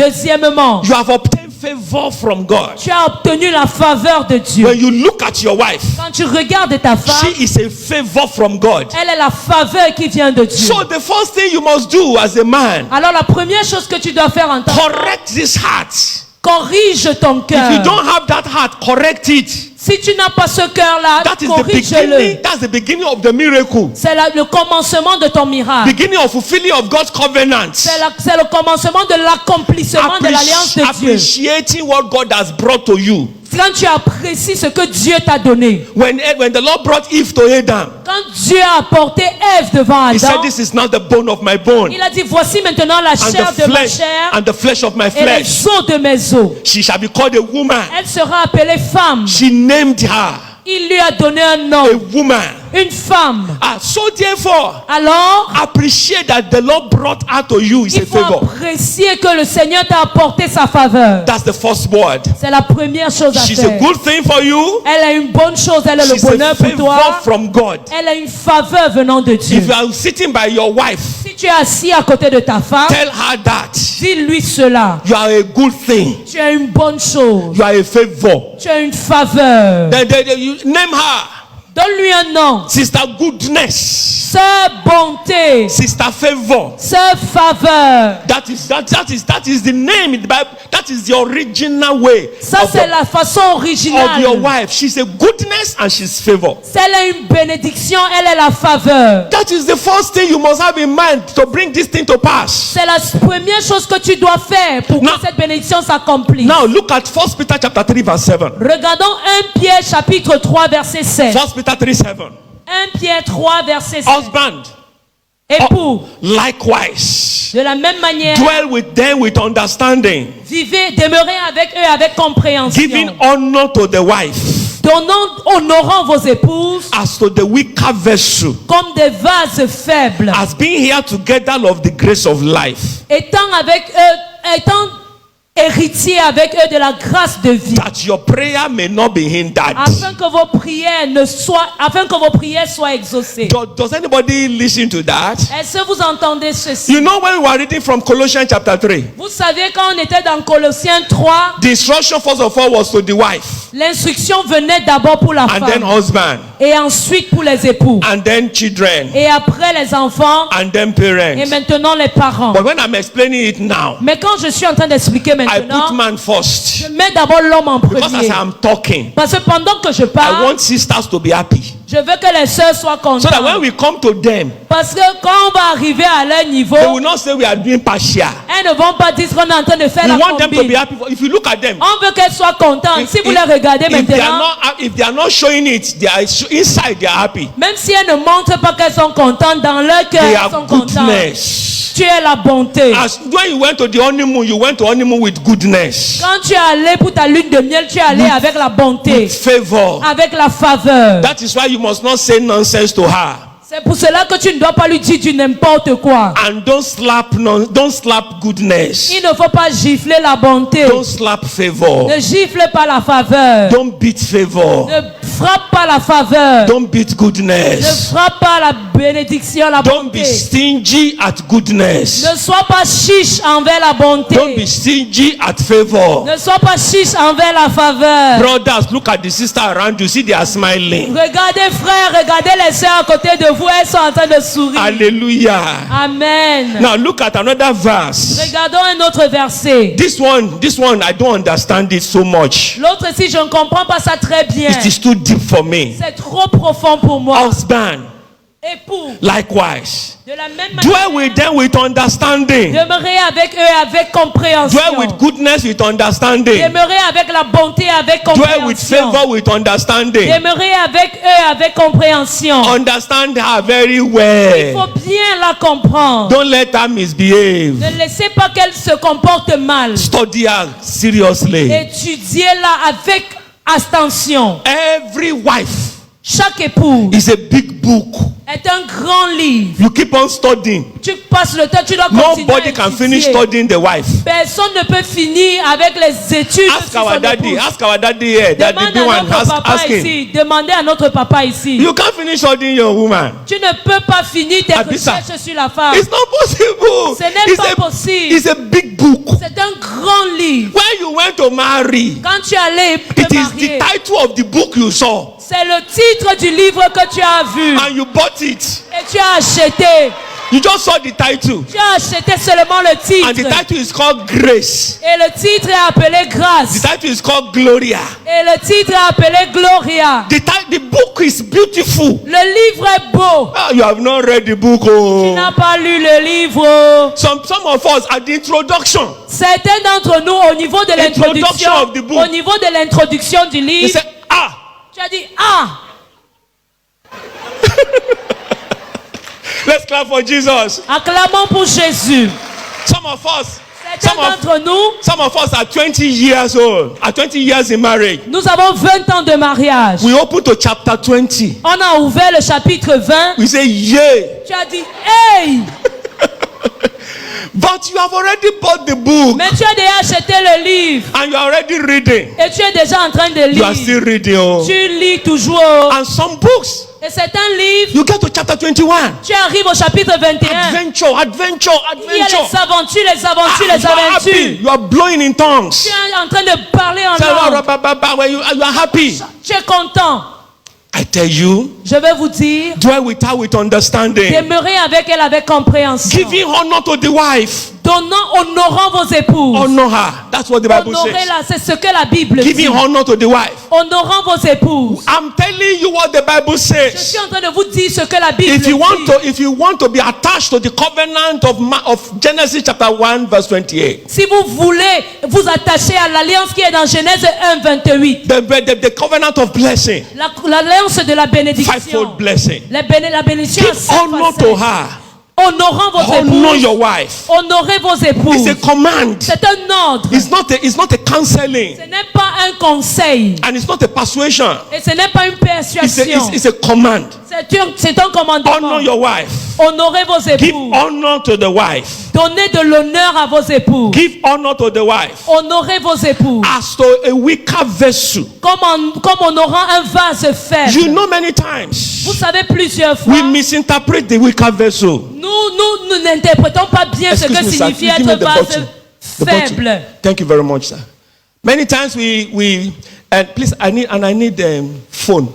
Deuxièmement, you have obtained favor from God. tu as obtenu la faveur de Dieu. When you look at your wife, Quand tu regardes ta femme, she is a favor from God. elle est la faveur qui vient de Dieu. So the first thing you must do as a man, Alors la première chose que tu dois faire en tant que correct this heart. corrige ton If you cœur. don't have that heart, correct it. Si tu n'as pas ce cœur-là, That is the corrige-le. beginning. That's the beginning of the miracle. C'est le commencement de ton miracle. Beginning of fulfilling of God's covenant. C'est le commencement de l'accomplissement de l'alliance de Dieu. Appreciating what God has brought to you. Quand tu apprécies ce que Dieu t'a donné. When the Lord brought Eve to Adam, Quand Dieu a apporté Ève devant He said, Adam, "This is not the bone of my bone, il a dit, voici maintenant la and chair the de ma flesh, chair and the flesh of my et les flesh. os de mes os. She shall be called a woman." Elle sera appelée femme. She named her Il lui a donné un a nom, woman. une femme. So therefore, Alors, appreciate that the Lord brought her to you is a il faut favor. apprécier que le Seigneur t'a apporté sa faveur. That's the first word. C'est la première chose à She's a faire. good thing for you. Elle est une bonne chose, elle est le She's a bonheur pour favor toi. from God. Elle est une faveur venant de Dieu. If you are sitting by your wife, Si tu es assis à côté de ta femme, tell her that dis-lui cela. you are a good thing. Tu es une bonne chose. You are a favor. Tu es une faveur. Then you name her Donne-lui un nom. Sister Goodness, Sœur bonté. Sister Favor. Sœur faveur. That is the name in the Bible. That is the original way Ça, c'est la façon of your originale. wife. She's a goodness and she's favor. Elle est une bénédiction, elle est la faveur. That is the first thing you must have in mind to bring this thing to pass. C'est la première chose que tu dois faire pour Now- que cette bénédiction s'accomplisse. Now look at 1 Peter chapter 3 verse 7. Regardons 1 Pierre chapitre 3 verset 7. 1 Peter 3, 7. 1 Pierre 3 verset 7. Husband, Époux, likewise, de la même manière, dwell with them with understanding, vivez, demeurez avec eux avec compréhension. giving honor to the wife Honorant vos épouses as to the weaker vessel, comme des vases faibles, as being here together of the grace of life, étant héritiers avec eux de la grâce de vie, that your prayer may not be hindered. afin que vos prières soient exaucées. Does anybody listen to that? Est-ce que vous entendez ceci? You know, when we were reading from Colossians chapter 3, Vous savez, quand on était dans Colossiens 3, the instruction first of all was to the wife, l'instruction venait d'abord pour la and then femme husband, et ensuite pour les époux and then children, et après les enfants and then et parents. maintenant les parents. But when I'm explaining it now, Mais quand je suis en train d'expliquer I put maintenant, man first. je mets d'abord l'homme en Because as premier. I'm talking, Parce que pendant que je I parle, want sisters to be happy. je veux que les sœurs soient So that when contentes. we come to them, Parce que quand on va arriver à leur niveau, they will not say we are doing partial. elles ne vont pas dire qu'on est en train de faire We la want them to be combine. happy. If you look at them, On veut qu'elles soient contentes. Si vous les regardez maintenant, if they are not showing it, they are inside they are happy. même si elles ne montrent pas qu'elles sont contentes, dans leur cœur, They elles have sont contentes. goodness. Tu es la bonté. As when you went to the honeymoon, you went to honeymoon with goodness, Quand tu es allé pour ta lune de miel, tu es allé avec la bonté, with favor. avec la faveur. That is why you must not say nonsense to her. C'est pour cela que tu ne dois pas lui dire du n'importe quoi. And don't slap goodness. Il ne faut pas gifler la bonté. Don't slap favor. Ne gifle pas la faveur. Don't beat favor. Ne frappe pas la faveur. Don't beat Ne goodness. frappe pas la bénédiction, la Don't be bonté. stingy at goodness. Ne sois pas chiche envers la bonté. Don't be stingy at favor. Ne sois pas chiche envers la faveur. Brothers, look at the sister around you. See, they are smiling. Regardez frères, regardez les sœurs à côté de vous, elles sont en train de sourire. Hallelujah. Amen. Now look at another verse. Regardons un autre verset. This one, I don't understand it so much. L'autre ici, je ne comprends pas ça très bien. It is too deep for me. C'est trop profond pour moi. Husband, Époux, likewise. de la même Dwell manière, with them with understanding. demeurez avec eux avec compréhension. Dwell with goodness with understanding. Demeurez avec la bonté avec Dwell with compréhension. favor with understanding. Demeurez avec eux avec compréhension. Understand her very Il well. faut bien la comprendre. Don't let her misbehave. Ne laissez pas qu'elle se comporte mal. Study her seriously. Étudiez-la avec attention. Every wife Chaque époux is a big book. est un grand livre. You keep on studying. Tu passes le temps, tu dois continuer Nobody à can étudier. finish studying the wife. Personne ne peut finir avec les études Ask sur our son daddy. épouse. Ask our daddy here. That the Demande big à one. notre papa Ask him. ici. Demandez à notre papa ici. You can't finish studying your woman. Tu ne peux pas finir tes Abisa. recherches sur la femme. It's not possible. Ce n'est pas possible. It's a big book. C'est un grand livre. When you went to marry, Quand tu allais te it is marier, the title of the book you saw, c'est le titre du livre que tu as vu and you bought it. et tu as acheté. You just saw the title, Tu as acheté seulement le and the titre. title is called Grace. Et le titre est appelé The Grâce. title is called Gloria. Et le titre est appelé Gloria. The book is beautiful. Le livre est beau. Ah, you have not read the book. Tu Oh. n'as pas lu le livre. Some of us at the introduction, Certains d'entre nous, au niveau de l'introduction, Introduction of the book. au niveau de l'introduction du they livre, say, ah, tu as dit, ah, let's clap for Jesus. acclamons pour Jésus. Some of us, Certains d'entre nous, some of us are 20 years old, are 20 years in marriage. nous avons 20 ans de mariage. We open to chapter 20. On a ouvert le chapitre 20. We say, yeah. Tu as dit, hey, But you have already bought the book mais tu as déjà acheté le livre and you are already reading. et tu es déjà en train de You are still lire. reading. Oh. Tu lis toujours. And some books, Et certains livres, you get to chapter 21. tu arrives au chapitre 21. Adventure, adventure, Il y a adventure. les aventures, les aventures, Ah, les you are happy. aventures. You are blowing in tongues. Tu es en train de parler en Say, langue. when you are happy. Tu es content. I tell you, Je vais vous dire, dwell with her with understanding. demeurez avec elle avec compréhension. Giving honor to the wife. Honorant vos épouses. Honor her. That's what the Bible says. Honorez-la, c'est ce que la Bible dit. Giving honor to the wife. Honorant vos épouses. I'm telling you what the Bible Je says. suis en train de vous dire ce que la Bible If you want dit. to, if you want to be attached to the covenant of Genesis chapter 1 verse 28, Si vous voulez vous attacher à l'alliance qui est dans Genèse 1, 28, the covenant of blessing, l'alliance de la bénédiction, fivefold blessing. la bénédiction à Give cinq honor facettes. to her. Honorant vos Honor épouses. your wife. Honorez vos It's épouses. a command. C'est un ordre. It's not a counseling, Ce n'est pas un conseil. and it's not a persuasion. Et ce n'est pas une persuasion. It's a command. C'est un commandement. Honor your wife. Honorez vos Give épouses. honor to the wife. Donnez de l'honneur à vos épouses. Give honor to the wife Honorez vos épouses. as to a weaker vessel. Comme honorant un vase faible. You know, many times Vous savez, plusieurs fois, we misinterpret the weaker vessel. nous n'interprétons pas bien ce Excuse que me, sir. signifie Give me être the vase bottle. The bottle. faible. Thank you very much, sir. Many times we and please I need phone.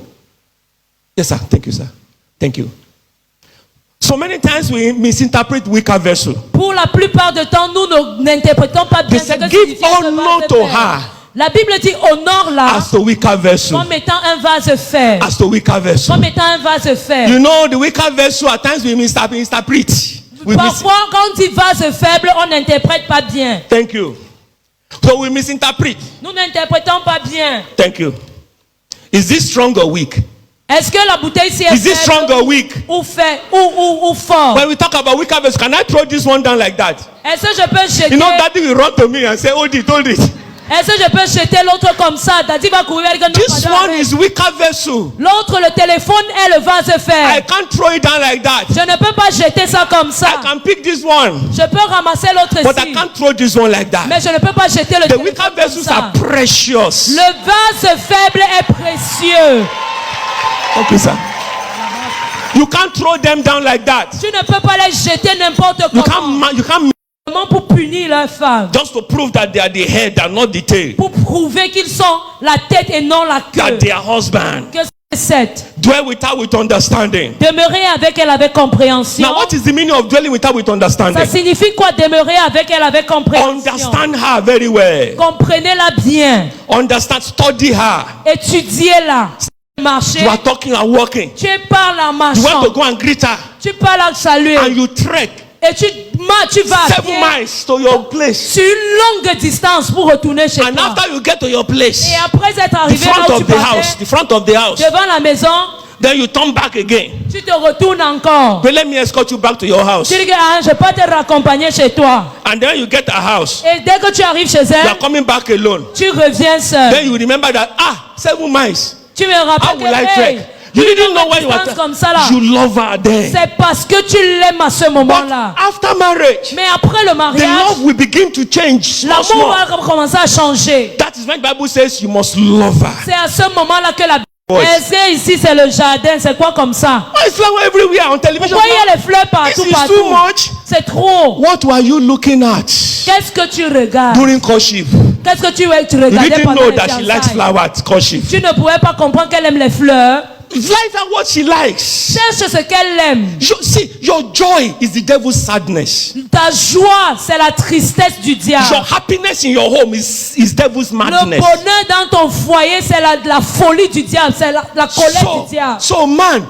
Yes, sir. Thank you, sir. Thank you. So many times we misinterpret weaker vessel. Pour la plupart du temps, nous n'interprétons pas bien They ce said, que give signifie être honor vase to faible. her La Bible dit honore-la as to weaker vessel. comme étant un vase faible. As to weaker vessel. Comme étant un vase faible. You know, the weaker vessel at times we misinterpret. Parfois, quand on dit vase faible, on n'interprète pas bien. Thank you. So we misinterpret. Nous n'interprétons pas bien. Thank you. Is this strong or weak? Est-ce que la bouteille ci est Is this strong faible or weak? ou fort? When we talk about weaker vessel, can I throw this one down like that? Est-ce que je peux jeter? You know, daddy will run to me and say, hold it, hold it. Est-ce que je peux jeter l'autre comme ça? Daddy va courir avec un This autre. one is weaker vessel. L'autre, le téléphone est le vase I faible. can't throw it down like that. Je ne peux pas jeter ça comme ça. I can pick this one, Je peux ramasser l'autre but I ici. can't throw this one like that. Mais je ne peux pas jeter le The téléphone weaker comme vessels ça. are precious. Le vase faible est précieux. Okay, sir. You can't throw them down like that. Tu ne peux pas les jeter n'importe You comment. can't Comment pour punir leurs femmes? just to prove that they are the head and not the tail. Pour prouver qu'ils sont la tête et non la That queue. they are husband. Que c'est cette. Dwell with her with understanding. Demeurer avec elle avec compréhension. Now, what is the meaning of dwelling with her with Ça understanding? signifie quoi demeurer avec elle avec compréhension? Understand her very well. Comprenez-la bien. Understand, study her. Étudiez-la. marcher. You are talking and walking. Tu parles en You want to marchant. go and greet her. Tu parles en saluer. And you trek Et tu vas à 7 pied miles to your place. sur une longue distance pour retourner chez And toi. after you get to your place, Et après être the arrivé là front où tu of the house, partais, the front of the house, devant la maison, then you turn back again. tu te retournes encore. But let me escort you back to your house. Tu dis que je peux te raccompagner chez toi. And then you get a house. Et dès que tu arrives chez You are elle, coming back alone. tu reviens seul. Then you remember that, 7 miles. Tu me How rappelles will I que hey, trek? You didn't know when you distance were comme ça là. You love her then. C'est parce que tu l'aimes à ce But moment-là. after marriage, Mais après le the mariage, love will begin to change small, l'amour small. va commencer à changer. That is when the Bible says you must love her. C'est à ce moment-là que la Boys. Est-ce que ici c'est le jardin? C'est quoi comme ça? Oh, it's flower everywhere on television. Pourquoi il y a les fleurs partout, This is partout? too much. C'est trop. What were you looking at Qu'est-ce que tu regardes? during courtship? Qu'est-ce que tu You regardais didn't pendant know les that she likes fiançailles? flower at courtship. Tu ne pouvais pas comprendre qu'elle aime les fleurs. Find out what she likes. Cherche ce qu'elle aime. See, your joy is the devil's sadness. Ta joie, c'est la tristesse du diable. Your happiness in your home is devil's Le madness. bonheur dans ton foyer, c'est la folie du diable, c'est la colère du diable. So man,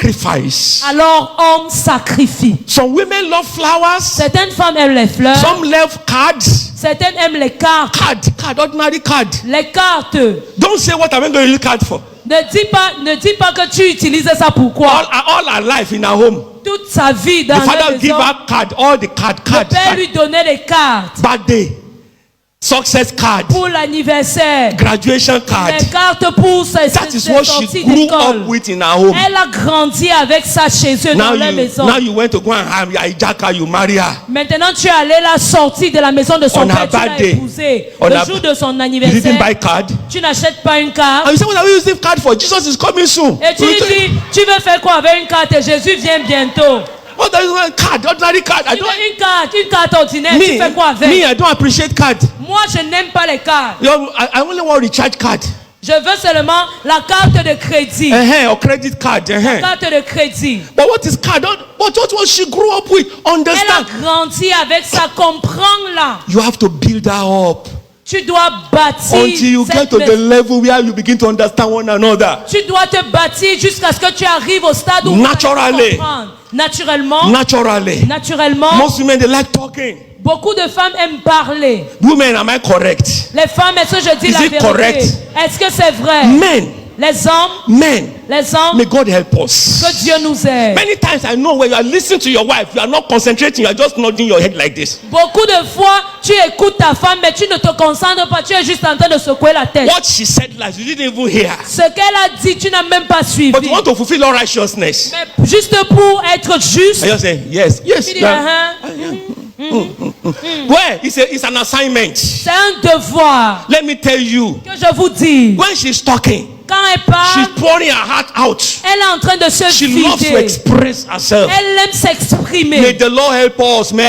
sacrifice. Alors, homme sacrifie. Some women love flowers. Certaines femmes aiment les fleurs. Some love cards. Certaines aiment les cartes. Card, ordinary card. Les cartes. Don't say what I'm going to use card for. Ne dis pas que tu utilises ça pourquoi. All her life in her home. Toute sa vie dans The la father give maison, her card, all the card. le père lui donnait des cartes Birthday, success card, pour l'anniversaire, graduation card. des cartes pour ses That is what she sorties grew d'école. up with in her home. Elle a grandi avec ça chez eux dans la maison. Now you went to go and hijack her, you marry her. Maintenant, tu es allé la sortir de la maison de son On père, her tu l'as birthday. épousée. On Le her- jour de son You didn't anniversaire, buy card. tu n'achètes pas une carte. And you say, what are we using card for? Jesus is coming soon. Et tu lui dis, tu veux faire quoi avec une carte? Jésus vient bientôt. What are you using card? Ordinary card. I Tu veux don't. une carte ordinaire, tu fais quoi avec? I don't appreciate card. Moi, je n'aime pas les cartes. I only want recharge card. Je veux seulement la carte de crédit. Or credit card. Carte de crédit. But what is card? What she grew up with? Elle Understand. a grandi avec ça, comprends-la. You have to build her up Tu dois bâtir until you get cette to the maison. level where you begin to understand one another. Tu dois te bâtir jusqu'à ce que tu arrives au stade où Naturally. tu comprends. Naturellement, Naturally. Most women, they like talking. beaucoup de femmes aiment parler. Women, am I correct? Les femmes, est-ce que je dis Is la it vérité? correct? Est-ce que c'est vrai? Men, Les hommes, may God help us. que Dieu nous aide. Many times I know when you are listening to your wife, you are not concentrating, you are just nodding your head like this. Beaucoup de fois, tu écoutes ta femme, mais tu ne te concentres pas, tu es juste en train de secouer la tête. What she said last, you didn't even hear. Ce qu'elle a dit, tu n'as même pas suivi. But you want to fulfill all righteousness. Mais juste pour être juste, I just say, yes. tu dis, Yeah. Well, it's an assignment. c'est un devoir Let me tell you, que je vous dis. when she's talking, Quand elle parle, she's pouring her heart out. elle est en train de se She loves to vider. express herself. Elle aime s'exprimer. May the Lord help us, Le man,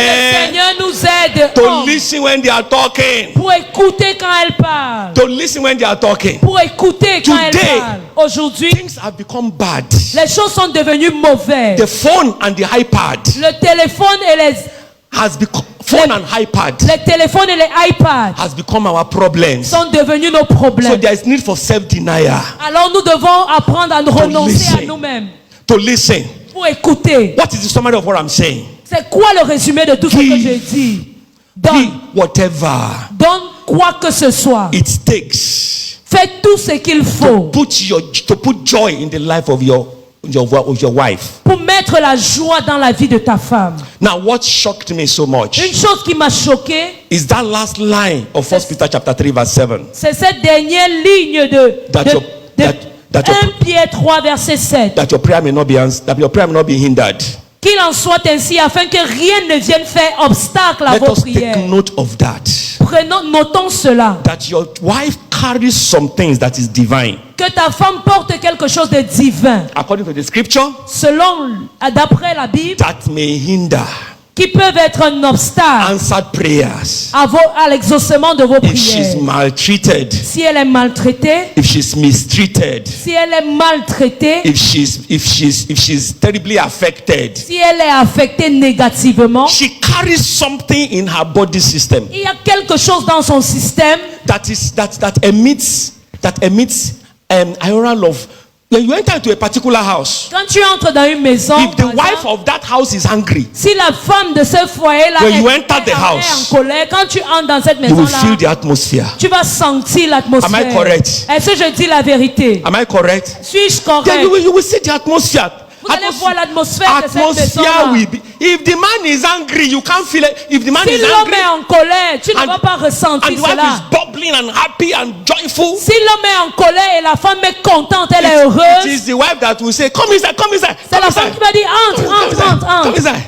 Seigneur nous aide to listen when they are talking. pour écouter quand elle parle. To listen when they are talking. Pour écouter quand elle Today, parle. Aujourd'hui, Things have become bad. les choses sont devenues mauvaises. The phone and the iPad Le téléphone et les téléphones et les iPads has become our problems. sont devenus nos So problèmes. there is need for self-denial. Alors nous devons apprendre à nous renoncer à listen. nous-mêmes To listen. pour écouter. What is the summary of what I'm saying? C'est quoi le résumé de tout ce que Give. j'ai dit? Be Donne. whatever Donne quoi que ce soit. it takes Fais tout ce qu'il faut to put joy in the life of your wife. pour mettre la joie dans la vie de ta femme. Now, what shocked me so much Une chose qui m'a choqué, is that last line of 1 Peter chapter 3 verse 7. c'est cette dernière ligne de That your- that your- 1 Pierre 3 verset 7. That your prayer may not be hindered. Qu'il en soit ainsi afin que rien ne vienne faire obstacle à Let vos us take prières. note of that. Notons cela. That your wife carries some things that is divine. Que ta femme porte quelque chose de divin. According to the scripture, D'après la Bible, that may hinder qui peuvent être un obstacle answered prayers. à l'exaucement de vos If she's prières. maltreated, Si elle est maltraitée, if she's mistreated, si elle est maltraitée, if she's terribly affected, si elle est affectée négativement, she carries something in her body system il y a quelque chose dans son système that emits aural of When you enter into a particular house, Quand tu entres dans une maison, if the par wife exemple, of that house is angry, si la femme de ce foyer-là When est you enter the house, en colère, quand tu entres dans cette you will maison-là, feel the atmosphere. tu vas sentir l'atmosphère. Am I correct? Est-ce que je dis la vérité? Am I correct? Suis-je Then correct? you will see the atmosphere. Vous allez voir l'atmosphère de cette Atmosphere maison-là. will be. If the man is angry, you can't feel it. If the man Si is l'homme angry, est en colère, tu ne and- vas pas ressentir and the wife cela. is bubbling and happy and joyful, Si l'homme est en colère et la femme est contente, elle est it heureuse, is the wife that will say, "Come inside, come inside, c'est come la femme inside, qui va dire entre, come entre, inside, entre, come entre. inside."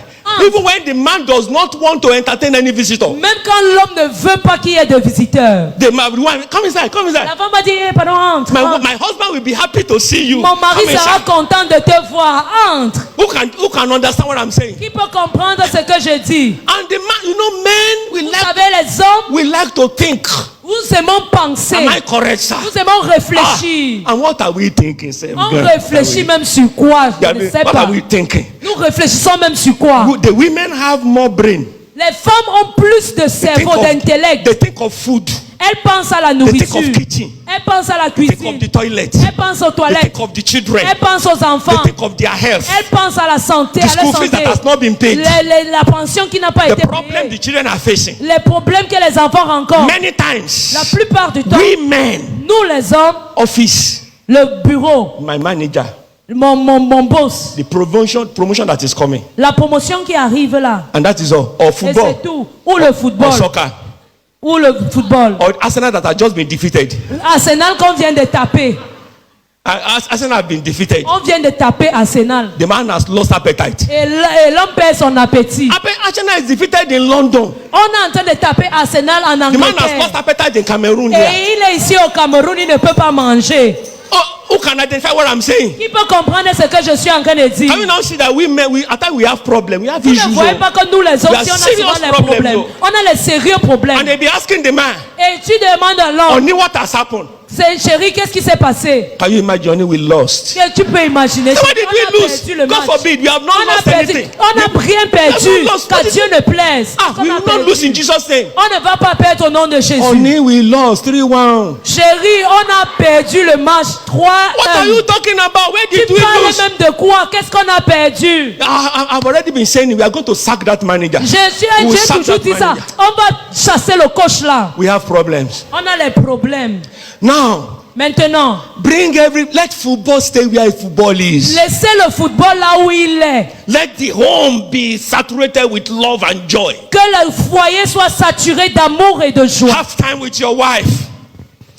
Even when the man does not want to entertain any visitor, Même quand l'homme ne veut pas qu'il y ait de visiteurs, the man will want, come inside, come inside. la femme va dire, eh, pardon, entre. entre. My husband will be happy to see you. Mon mari Come sera inside. content de te voir. Entre. Who can understand what I'm saying? Qui peut comprendre ce que je dis? And the man, you know, men we Vous like savez, les hommes, we like to think. nous aimons penser. Am I correct, sir? Nous aimons réfléchir. And what are we thinking, sir? On réfléchit même sur quoi? Je ne sais What pas. are we thinking? Nous réfléchissons même sur quoi? The women have more brain. Les femmes ont plus de cerveau, d'intellect. They think of food. Elles pensent à la They nourriture. think of kitchen. Elles pensent à la They think cuisine. of the toilet. Elles pensent aux They toilettes. think of the children. Elles pensent aux They enfants. think of their health. Elles pensent à la santé, The à leur school fees santé. that has not been paid. La pension qui n'a pas The été problem payée. the children are facing. Les problèmes que les enfants rencontrent. Many times, La plupart du temps, we men, nous les hommes, office, le bureau, my manager, mon boss, the promotion that is coming. la promotion qui arrive là. And that is all. Or Et football. c'est tout. Ou le Or football. soccer. Ou le football. Or Arsenal that has just been defeated. Arsenal qu'on vient de taper. Arsenal have been defeated. On vient de taper Arsenal. The man has lost appetite. Et l'homme perd son appétit. Arsenal is defeated in London. On est en train de taper Arsenal en The man has Angleterre. lost appetite in Cameroon. Here. Et il est ici au Cameroun, il ne peut pas manger. Oh, who can identify what I'm saying? Qui peut comprendre ce que je suis en train de dire? Can you now see that we men, at times we have problems, we have Vous issues. ne voyez pas que nous les We autres, are si on a serious souvent les problems, problèmes. though. On a les sérieux problèmes. And they be asking the man, Et tu demandes à l'homme, Oni, what has happened? c'est chérie, qu'est-ce qui s'est passé? Can you imagine Oni, we lost? Que tu peux imaginer. So what did On we a lose? perdu le God match. forbid, we have not On a lost perdu. anything. On n'a rien perdu. We have not lost. Qu'à Dieu ne plaise. Ah, On we a will not perdu. lose in Jesus' name. On ne va pas perdre au nom de Jésus. Oni, we lost 3-1. Chérie, on a perdu le match 3. What are you talking about? Where Tu did we parles lose? même de quoi? Qu'est-ce qu'on a perdu? I've already been saying we are going to sack that manager. J'ai We will sack toujours that dit ça. manager. On va chasser le coach là. We have problems. On a les problèmes. Now, Maintenant, let football stay where football is. laissez le football là où il est. Let the home be saturated with love and joy. Que le foyer soit saturé d'amour et de joie. Have time with your wife.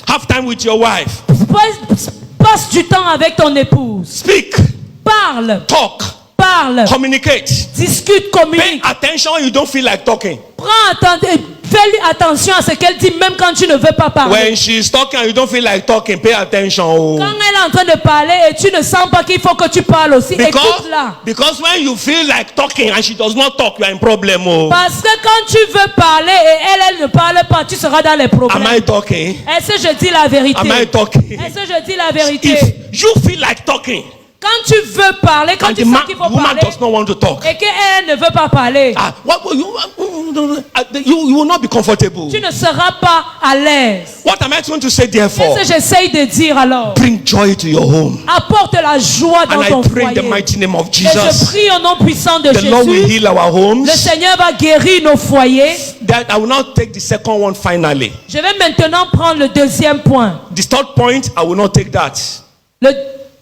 Have time with your wife. Passe du temps avec ton épouse. Speak, Parle, talk, parle, communicate. discute, Pay communique. attention when you don't feel like talking. Fais attention à ce qu'elle dit même quand tu ne veux pas parler. When she's talking and you don't feel like talking, pay attention. Oh. Quand elle est en train de parler et tu ne sens pas qu'il faut que tu parles aussi, écoute-la. Because when you feel like talking and she does not talk, you are in problem. Oh. Parce que quand tu veux parler et elle ne parle pas, tu seras dans les Am problèmes. I talking? Est-ce que je dis la vérité? Am I talking? Est-ce que je dis la vérité? If you feel like talking Quand tu veux parler, quand and tu the sens qu'il faut woman parler does not want to talk, et qu'elle ne veut pas parler, you will not be comfortable. tu ne seras pas à l'aise. What am I going to say therefore? Qu'est-ce que j'essaye de dire alors? Bring joy to your home. Apporte la joie dans And ton I pray in foyer. the mighty name of Et je Jesus. prie au nom puissant de The Lord will Jésus. heal our homes. Le Seigneur va guérir nos foyers. That I will not take the second one finally. Je vais maintenant prendre le deuxième point. The third point, I will not take that.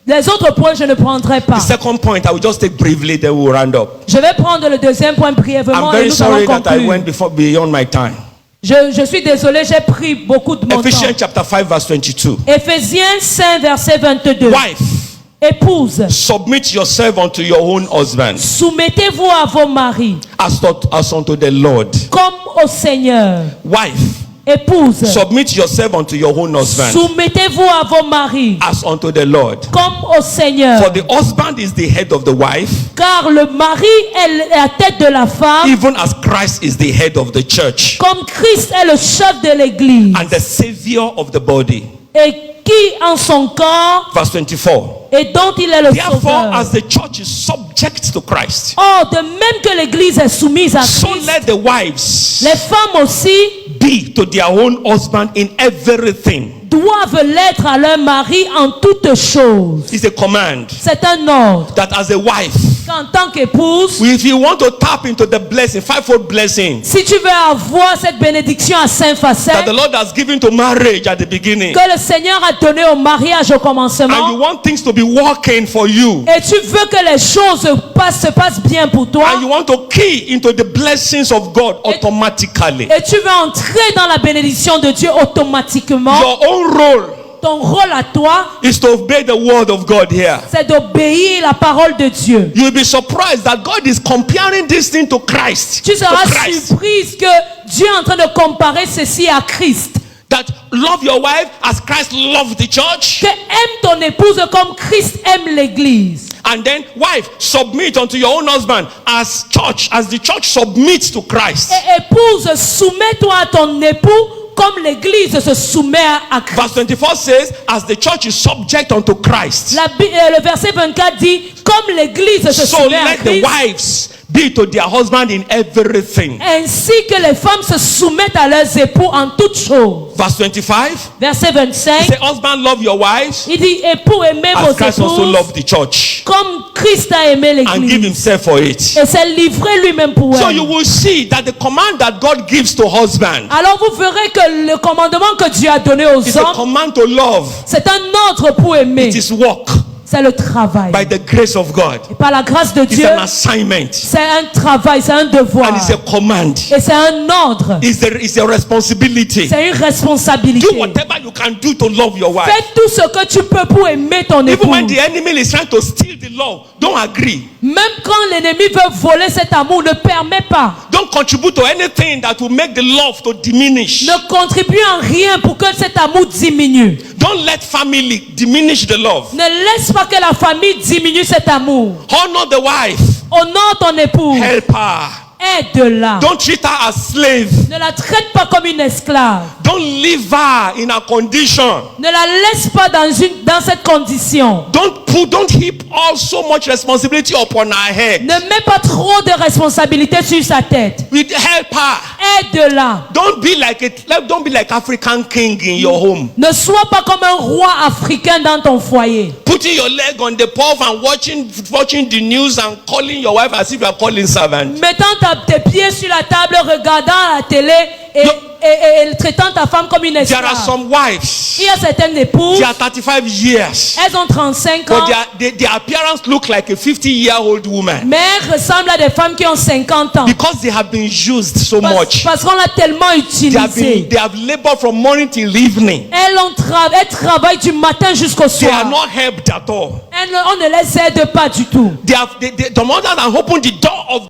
Les autres points, je ne prendrai pas. The second point, I will just take briefly, then we will round up. Je vais prendre le deuxième point brièvement I'm et very nous allons sorry that I conclure. went beyond my time. Je suis désolé, j'ai pris beaucoup de mon Ephesians temps. chapter 5 verse 22. Éphésiens 5, verset 22. Wife, Épouse, submit yourself unto your own husband soumettez-vous à vos maris as unto the Lord. comme au Seigneur. Wife, Épouse, submit yourself unto your own husband soumettez-vous à vos maris as unto the Lord. comme au Seigneur. For the husband is the head of the wife, Car le mari est la tête de la femme, even as Christ is the head of the church comme Christ est le chef de l'église, and the savior of the body. et qui en son corps Verse 24. et dont il est le Therefore, sauveur. as the church is subject to Christ, Or, de même que l'église est soumise à so Christ, let the wives les femmes aussi be to their own husband in everything. doivent l'être à leur mari en toutes choses. It's a command C'est un ordre. that as a wife, Qu'en tant qu'épouse, if you want to tap into the blessing, fivefold blessing si tu veux avoir cette bénédiction à 5 that facettes the Lord has given to marriage at the beginning, que le Seigneur a donné au mariage au and you commencement, want things to be working for you, et tu veux que les choses se passent bien pour toi, and you want to key into the blessings of God automatically, et tu veux entrer dans la bénédiction de Dieu automatiquement, your own role ton rôle à toi, is to obey the word of God here. c'est d'obéir la parole de Dieu. You'll be surprised that God is comparing this thing to Christ. Tu seras To Christ. surprise que Dieu est en train de comparer ceci à Christ. That love your wife as Christ loved the church. Que aime ton épouse comme Christ aime l'église. And then, wife, submit unto your own husband as the church submits to Christ. Et épouse, soumets-toi à ton époux comme l'église se soumet à Christ. Verse 24 says, as the church is subject unto Christ. Le verset 24 dit, comme l'église se So soumet à let the Christ, wives be to their husband in everything. ainsi que les femmes se soumettent à leurs époux en toutes choses. Verse 25, Verset it 25, says, husband, love your wives il dit, époux, aimez as vos Christ also épouses loved the church comme Christ a aimé and give l'église. himself for it. Et s'est livré lui-même pour So elle. you will see that the command that God gives to husband Alors vous verrez que le commandement que Dieu a donné aux is a hommes, command to love. c'est un ordre pour aimer. It is work C'est le travail. by the grace of God. Et par la grâce de It's Dieu, an assignment c'est un travail, c'est un devoir. and it's a command. Et c'est un ordre. It's a responsibility. C'est une responsabilité. Do whatever you can do to love your wife. Fais tout ce que tu peux pour aimer ton Even époux. when the enemy is trying to steal the love, don't agree. Même quand l'ennemi veut voler cet amour, ne permets pas. Don't contribute to anything that will make the love to diminish. Ne contribue en rien pour que cet amour diminue. Don't let family diminish the love. Ne laisse pas que la famille diminue cet amour. Honor the wife. Honore ton époux. Help her. Aide-la. Don't treat her as slave. Ne la traite pas comme une esclave. Don't leave her in a condition. Ne la laisse pas dans cette condition. Don't heap all so much responsibility upon her head. Ne mets pas trop de responsabilités sur sa tête. Help her. Aide-la. Don't be like African king in your home. Ne sois pas comme un roi africain dans ton foyer. Putting your leg on the pov and watching the news and calling your wife as if you are calling servant. Mettant tes pieds sur la table, regardant la télé et traitant ta femme comme une There are esclave. some wives. Il y a certaines épouses, They are 35 years. elles ont 35 ans, But their appearance look like a 50-year-old woman. mais elles ressemblent à des femmes qui ont 50 ans. Because they have been used so much. Parce qu'on l'a tellement utilisé. They have labored from morning till evening. Elles travaillent du matin jusqu'au They are soir. not helped at all. On ne les aide pas du tout. The mother that opened the door of.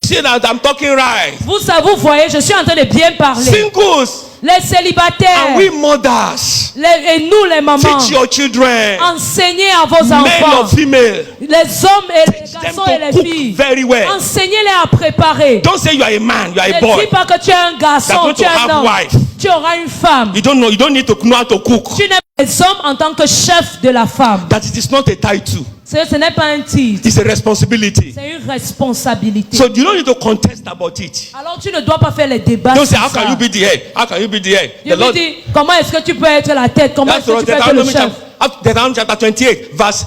See that I'm talking right. Vous voyez, je suis en train de bien parler. Singles Les célibataires and we mothers. et nous les mamans, Teach your children, enseignez à vos male enfants, or female. les hommes et les Teach them garçons et to les cook filles, very well. enseignez-les à préparer. Don't say you are a man, you are a Ne boy. dis pas que tu es un They're garçon, going tu to es un have homme. wife. Tu auras une femme. You don't need to know how to cook. Tu n'es pas les hommes en tant que chef de la femme. That it is not a title. Ce n'est pas un titre, It's a responsibility. c'est une responsabilité. So you don't need to contest about it. Alors tu ne dois pas faire les débats Don't sur say, how can ça. you be the head? How can you be the head? Dieu me dit, comment est-ce que tu peux être la tête? Comment est-ce That's que tu peux être le chef? Deuteronomy chapter 28, verse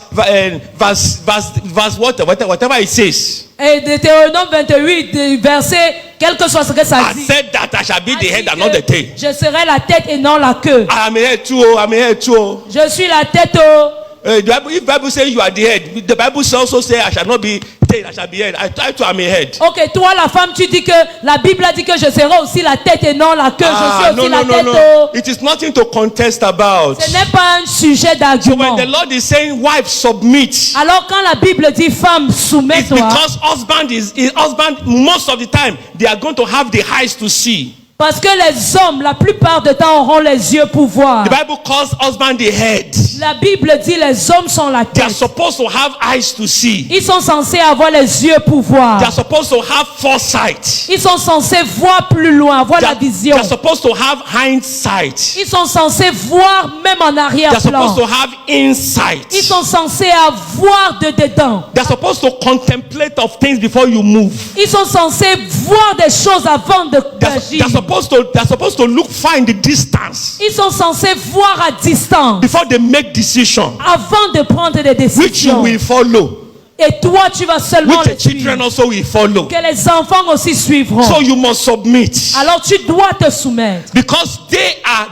whatever it says. Et Deutéronome 28, verset, quel que soit ce que ça I dit. said that I shall be the a head dit and not que the tail. je serai la tête et non la queue. I am a head too. Oh, I'm a head too. Oh. Je suis la tête au... If Bible says you are the head, the Bible also says I shall not be tail, I shall be head. I too am a head. Ok, toi la femme, tu dis que la Bible a dit que je serai aussi la tête et non la queue. Je suis aussi la tête au... It is nothing to contest about. Ce n'est pas un sujet So d'argument. when the Lord is saying, wife, submit, Alors quand la Bible dit femme, it's soumets-toi, because husband, most of the time, they are going to have the eyes to see. parce que les hommes, la plupart du temps, auront les yeux pour voir. The Bible calls husband the head. La Bible dit les hommes sont la They are tête. supposed to have eyes to see. Ils sont censés avoir les yeux pour voir. They are supposed to have foresight. Ils sont censés voir plus loin, avoir la vision. They are supposed to have hindsight. Ils sont censés voir même en They are arrière-plan. supposed to have insight. Ils sont censés avoir de dedans. They are supposed to contemplate of things before you move. Ils sont censés voir des choses avant They are d'agir. supposed supposed to look far in the distance Ils sont censés voir à distance before they make decision, avant de prendre des which you décisions. will follow, Et toi, tu vas seulement which les the children suivre. also will follow. Que les enfants aussi suivront. So you must submit. Alors tu dois te soumettre. Because they are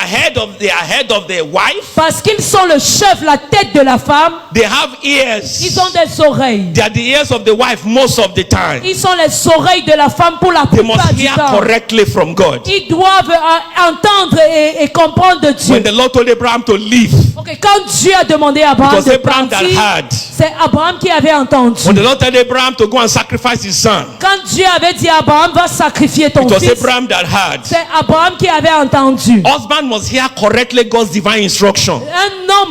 head of their wife, Parce qu'ils sont le chef, la tête de la femme. they have Ils ears. ont des oreilles. They are the ears of the wife most of the time. Ils sont les oreilles de la femme pour la They must plupart du hear temps. correctly from God. Ils doivent entendre et comprendre de Dieu. When the Lord told Abraham to leave, Ok, quand Dieu a demandé à it Abraham was de Abraham that partir, heard. c'est Abraham qui avait entendu. When the Lord told Abraham to go and sacrifice his son, Quand Dieu avait dit à Abraham, va sacrifier ton it was fils, Abraham that heard. c'est Abraham qui avait entendu. Husband must hear correctly God's divine instruction.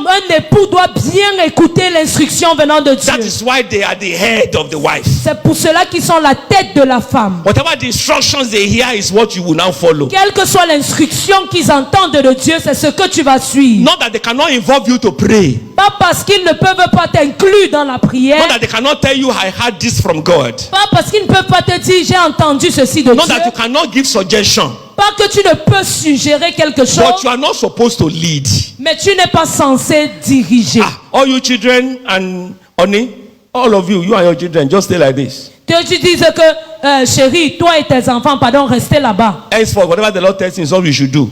Un époux doit bien écouter l'instruction venant de That Dieu. is why they are the head of the wife. C'est pour cela qu'ils sont la tête de la femme. Whatever the instructions they hear is what you will now follow. Quelle que soit l'instruction qu'ils entendent de Dieu, c'est ce que tu vas suivre. Not that they cannot involve you to pray. Pas parce qu'ils ne peuvent pas t'inclure dans la prière. Not that they cannot tell you, I heard this from God. Pas parce qu'ils ne peuvent pas te dire, j'ai entendu ceci de Not Dieu. that you cannot give suggestion. Pas que tu ne peux suggérer quelque But chose, you are not supposed to lead. mais tu n'es pas censé diriger. All you children and honey, all of you and your children, just stay like this. Tu dises que, chérie, toi et tes enfants, pardon, restez là-bas. Henceforth, whatever the Lord tells you is all we should do.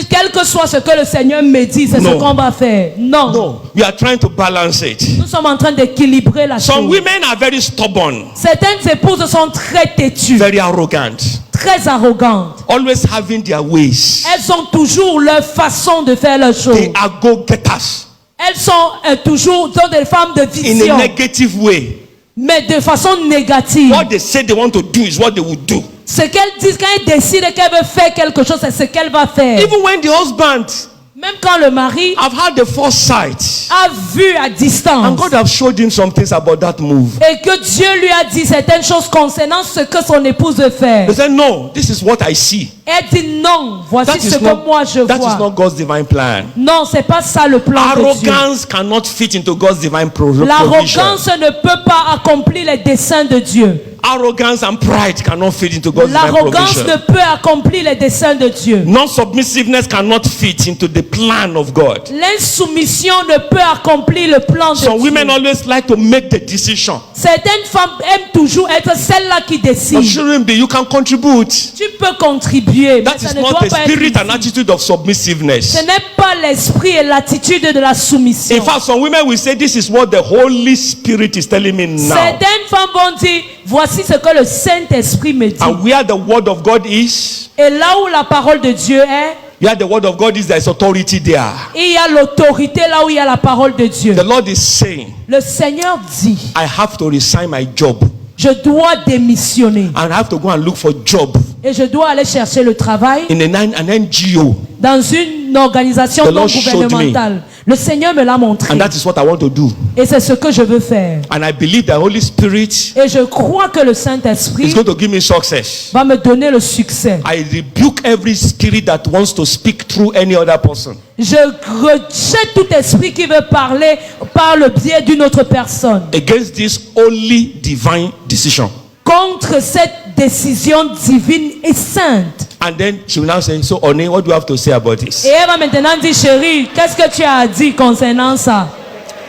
Quel que soit ce que le Seigneur me dit, c'est ce Non. qu'on va faire. Non. No, we are trying to balance it. Nous sommes en train d'équilibrer la Some chose. women are very stubborn, Certaines épouses sont très têtues, very arrogant, très arrogantes. always having their ways. Elles ont toujours leur façon de faire les choses. They are go-getters Elles sont toujours des femmes de in vision, a negative way. mais de façon négative. What they say they want to do is what they will do. Ce qu'elles disent quand elles décident qu'elles veulent faire quelque chose, c'est ce qu'elles vont faire. Even when the husband Même quand le mari have had the foresight a vu à and distance God have showed him some things about that move, et que Dieu lui a dit certaines choses concernant ce que son épouse veut faire. they say, no, this is what I see. Elle dit non, voici That ce is que not, moi je that is vois. not God's divine plan. Non, c'est pas ça le plan de Dieu. Arrogance cannot fit into God's divine provision. L'arrogance ne peut pas accomplir les desseins de Dieu. Arrogance and pride cannot fit into God's divine L'arrogance ne provision. peut accomplir les desseins de Dieu. Non-submissiveness cannot fit into the plan of God. L'insoumission ne peut accomplir le plan de Some Dieu. women always like to make the decision. Certaines femmes aiment toujours être celles-là qui But décident. shouldn't be. You can contribute. Tu peux contribuer, mais That ça is ne not doit the pas être spirit and ici. attitude of submissiveness. Ce n'est pas l'esprit et l'attitude de la soumission. In fact, some women will say, this is what the Holy Spirit is telling me now. Certaines femmes vont dire, voici ce que le Saint-Esprit me dit. And where the word of God is, Et là où la parole de Dieu est, where the word of God is, there is authority there. il y a l'autorité là où il y a la parole de Dieu. The Lord is saying, Le Seigneur dit, I have to resign my job je dois démissionner and I have to go and look for job et je dois aller chercher le travail in an NGO. dans une organisation The non Lord showed gouvernementale. Le Seigneur me l'a montré And that is what I want to do. et c'est ce que je veux faire. And I believe the Holy Spirit Et je crois que le is Saint-Esprit going to give me success. va me donner le succès. I rebuke every spirit that wants to speak through any other person. Je rejette tout esprit qui veut parler par le biais d'une autre personne. Against this holy divine decision. Contre cette décision divine et sainte. And then she will now say, so Oni, what do you have to say about this? Et elle va maintenant dire, chérie, qu'est-ce que tu as à dire concernant ça?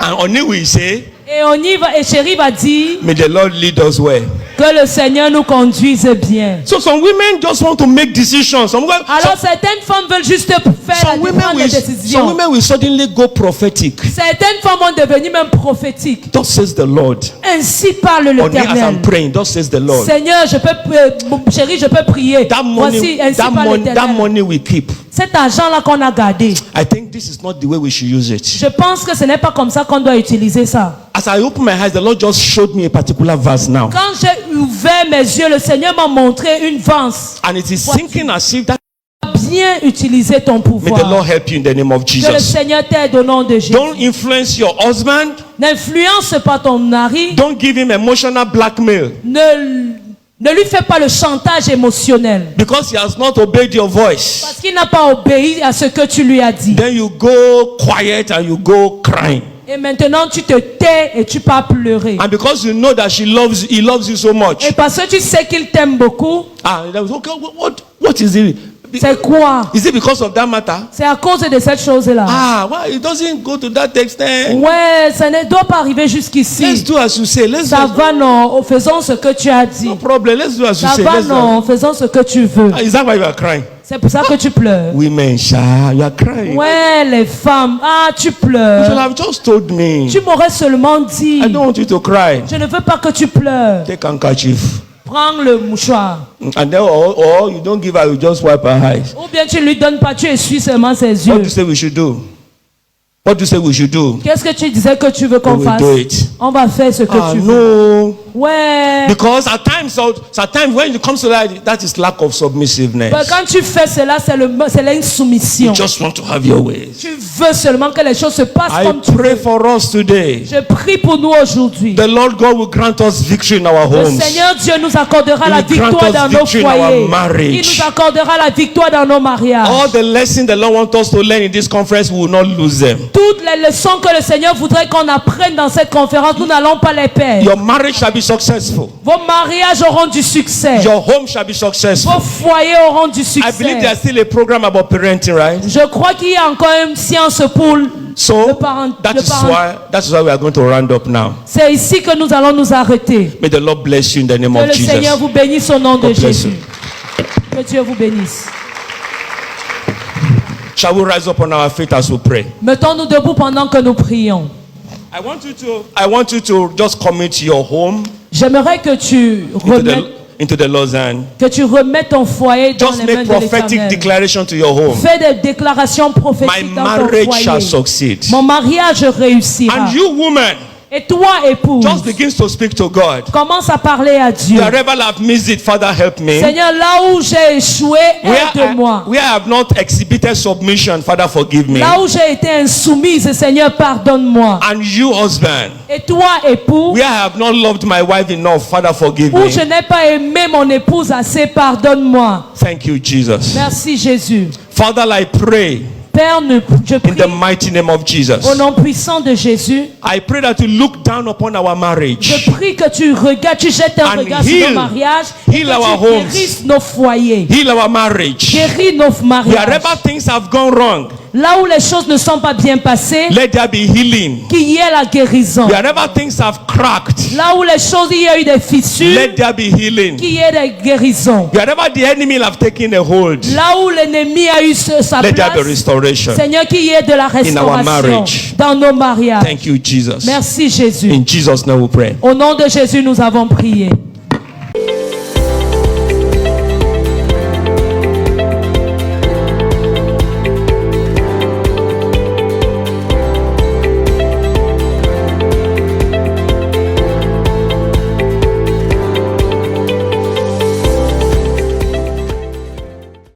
And Oni will say, Et chérie va dire may the Lord lead us well. que le Seigneur nous conduise bien. So some women just want to make decisions. Alors certaines femmes veulent juste faire prendre des some décisions. women will suddenly go prophetic. Certaines femmes vont devenir même prophétiques. Thus says the Lord. Ainsi parle Oni, as l'Éternel. I'm praying, thus says the Lord. Seigneur, chérie, je peux prier. That Voici, ainsi parle l'Éternel. money we keep. Cet argent-là qu'on a gardé, I think this is not the way we should use it. je pense que ce n'est pas comme ça qu'on doit utiliser ça. As I open my eyes, the Lord just showed me a particular verse now. Quand j'ai ouvert mes yeux, le Seigneur m'a montré une vase. And it is thinking as if that Bien utiliser ton may the Lord pouvoir. help you in the name of Que le Jesus. Seigneur t'aide au nom de Jésus. Don't influence your husband. N'influence pas ton mari. Don't give him emotional blackmail Ne lui fais pas le chantage émotionnel. because he has not obeyed your voice. Parce qu'il n'a pas obéi à ce que tu lui as dit. Then you go quiet and you go crying. Et maintenant tu te tais et tu pars pleurer. And because you know that he loves you so much. Et parce que tu sais qu'il t'aime beaucoup. Okay, what is it? C'est quoi? Is it because of that matter? C'est à cause de cette chose-là. Well, it doesn't go to that extent. Ouais, ça ne doit pas arriver Let's jusqu'ici. do as you say. Ça va non, faisons ce que tu as dit. No problem. Let's do as you Ça say. va non, faisons ce que tu veux. Is that why you are crying? C'est pour ça que tu pleures. Women, you are crying. Ouais, les femmes, tu You should pleures. have just told me. Tu m'aurais seulement dit. I don't want you to cry. Je ne veux pas que tu pleures. Take handkerchief. Prends le mouchoir. And then, or you don't give her, you just wipe her eyes. Ou bien tu ne lui donnes pas, tu essuies seulement ses What do yeux. you say we should do? What do you say we should do? Qu'est-ce que tu disais que tu veux qu'on We will fasse? do it. On va faire ce que tu veux. No. Ouais. Because at times when it comes to that is lack of submissiveness. Mais quand tu fais cela, c'est une You soumission. just want to have your ways. Tu veux seulement que les choses se passent I comme tu pray veux. for us today. Je prie pour nous aujourd'hui. The Lord God will grant us victory in our Le homes. Seigneur Dieu nous accordera He la will grant victoire us dans nos victory in our foyers. marriage. Il nous accordera la victoire dans nos mariages. All the lessons the Lord wants us to learn in this conference, we will not lose them. Toutes les leçons que le Seigneur voudrait qu'on apprenne dans cette conférence, nous n'allons pas les perdre. Your marriage shall be successful. Vos mariages auront du succès. Your home shall be successful. Vos foyers auront du I believe succès. there's still a program about parenting, right? Je crois qu'il y a encore une science pour So le parent. that is why we are going to round up now. C'est ici que nous allons nous arrêter. May the Lord bless you in the name Que of le Jesus. Seigneur vous bénisse au nom de God bless Jésus. you. Que Dieu vous bénisse. Shall we rise up on our feet as we pray? Mettons-nous debout pendant que nous prions. I want you to just commit your home J'aimerais que tu into the Lord's hand. remettes ton foyer dans Just les mains make de prophetic l'Éternel. declaration to your home. Fais des déclarations My prophétiques dans ton marriage shall foyer. succeed. Mon mariage réussira. And you woman, Et toi, épouse, just begins to speak to God. commence à parler à Dieu. Wherever I've missed it, Father, help me. Seigneur, là où j'ai échoué, aide-moi. Where I have not exhibited submission, Father, forgive me. Là où j'ai été insoumise, Seigneur, pardonne-moi. And you, husband, Et toi, époux, where I have not loved my wife enough, Father, forgive où me. je n'ai pas aimé mon épouse assez, pardonne-moi. Thank you, Jesus. Merci, Jésus. Father, I pray Père, je in prie the mighty name of Jesus. au nom puissant de Jésus. I pray that you look down upon our marriage. Je prie que tu regardes, tu jettes un And regard sur heal- nos mariages et heal que our tu homes. guérisses nos foyers. Heal our marriage. Guéris nos mariages. Wherever things have gone wrong, Là où les choses ne sont pas bien passées, let there be healing. qu'il y ait la guérison. Wherever things have cracked, Là où les choses, il y a eu des fissures, let there be healing. qu'il y ait des guérisons. Wherever the enemy have taken a hold, Là où l'ennemi a eu sa let there be place, restoration. Seigneur, qu'il y ait de la restauration marriage. dans nos mariages. Thank you, Jesus. Merci Jésus. In Jesus' name we pray. Au nom de Jésus, nous avons prié.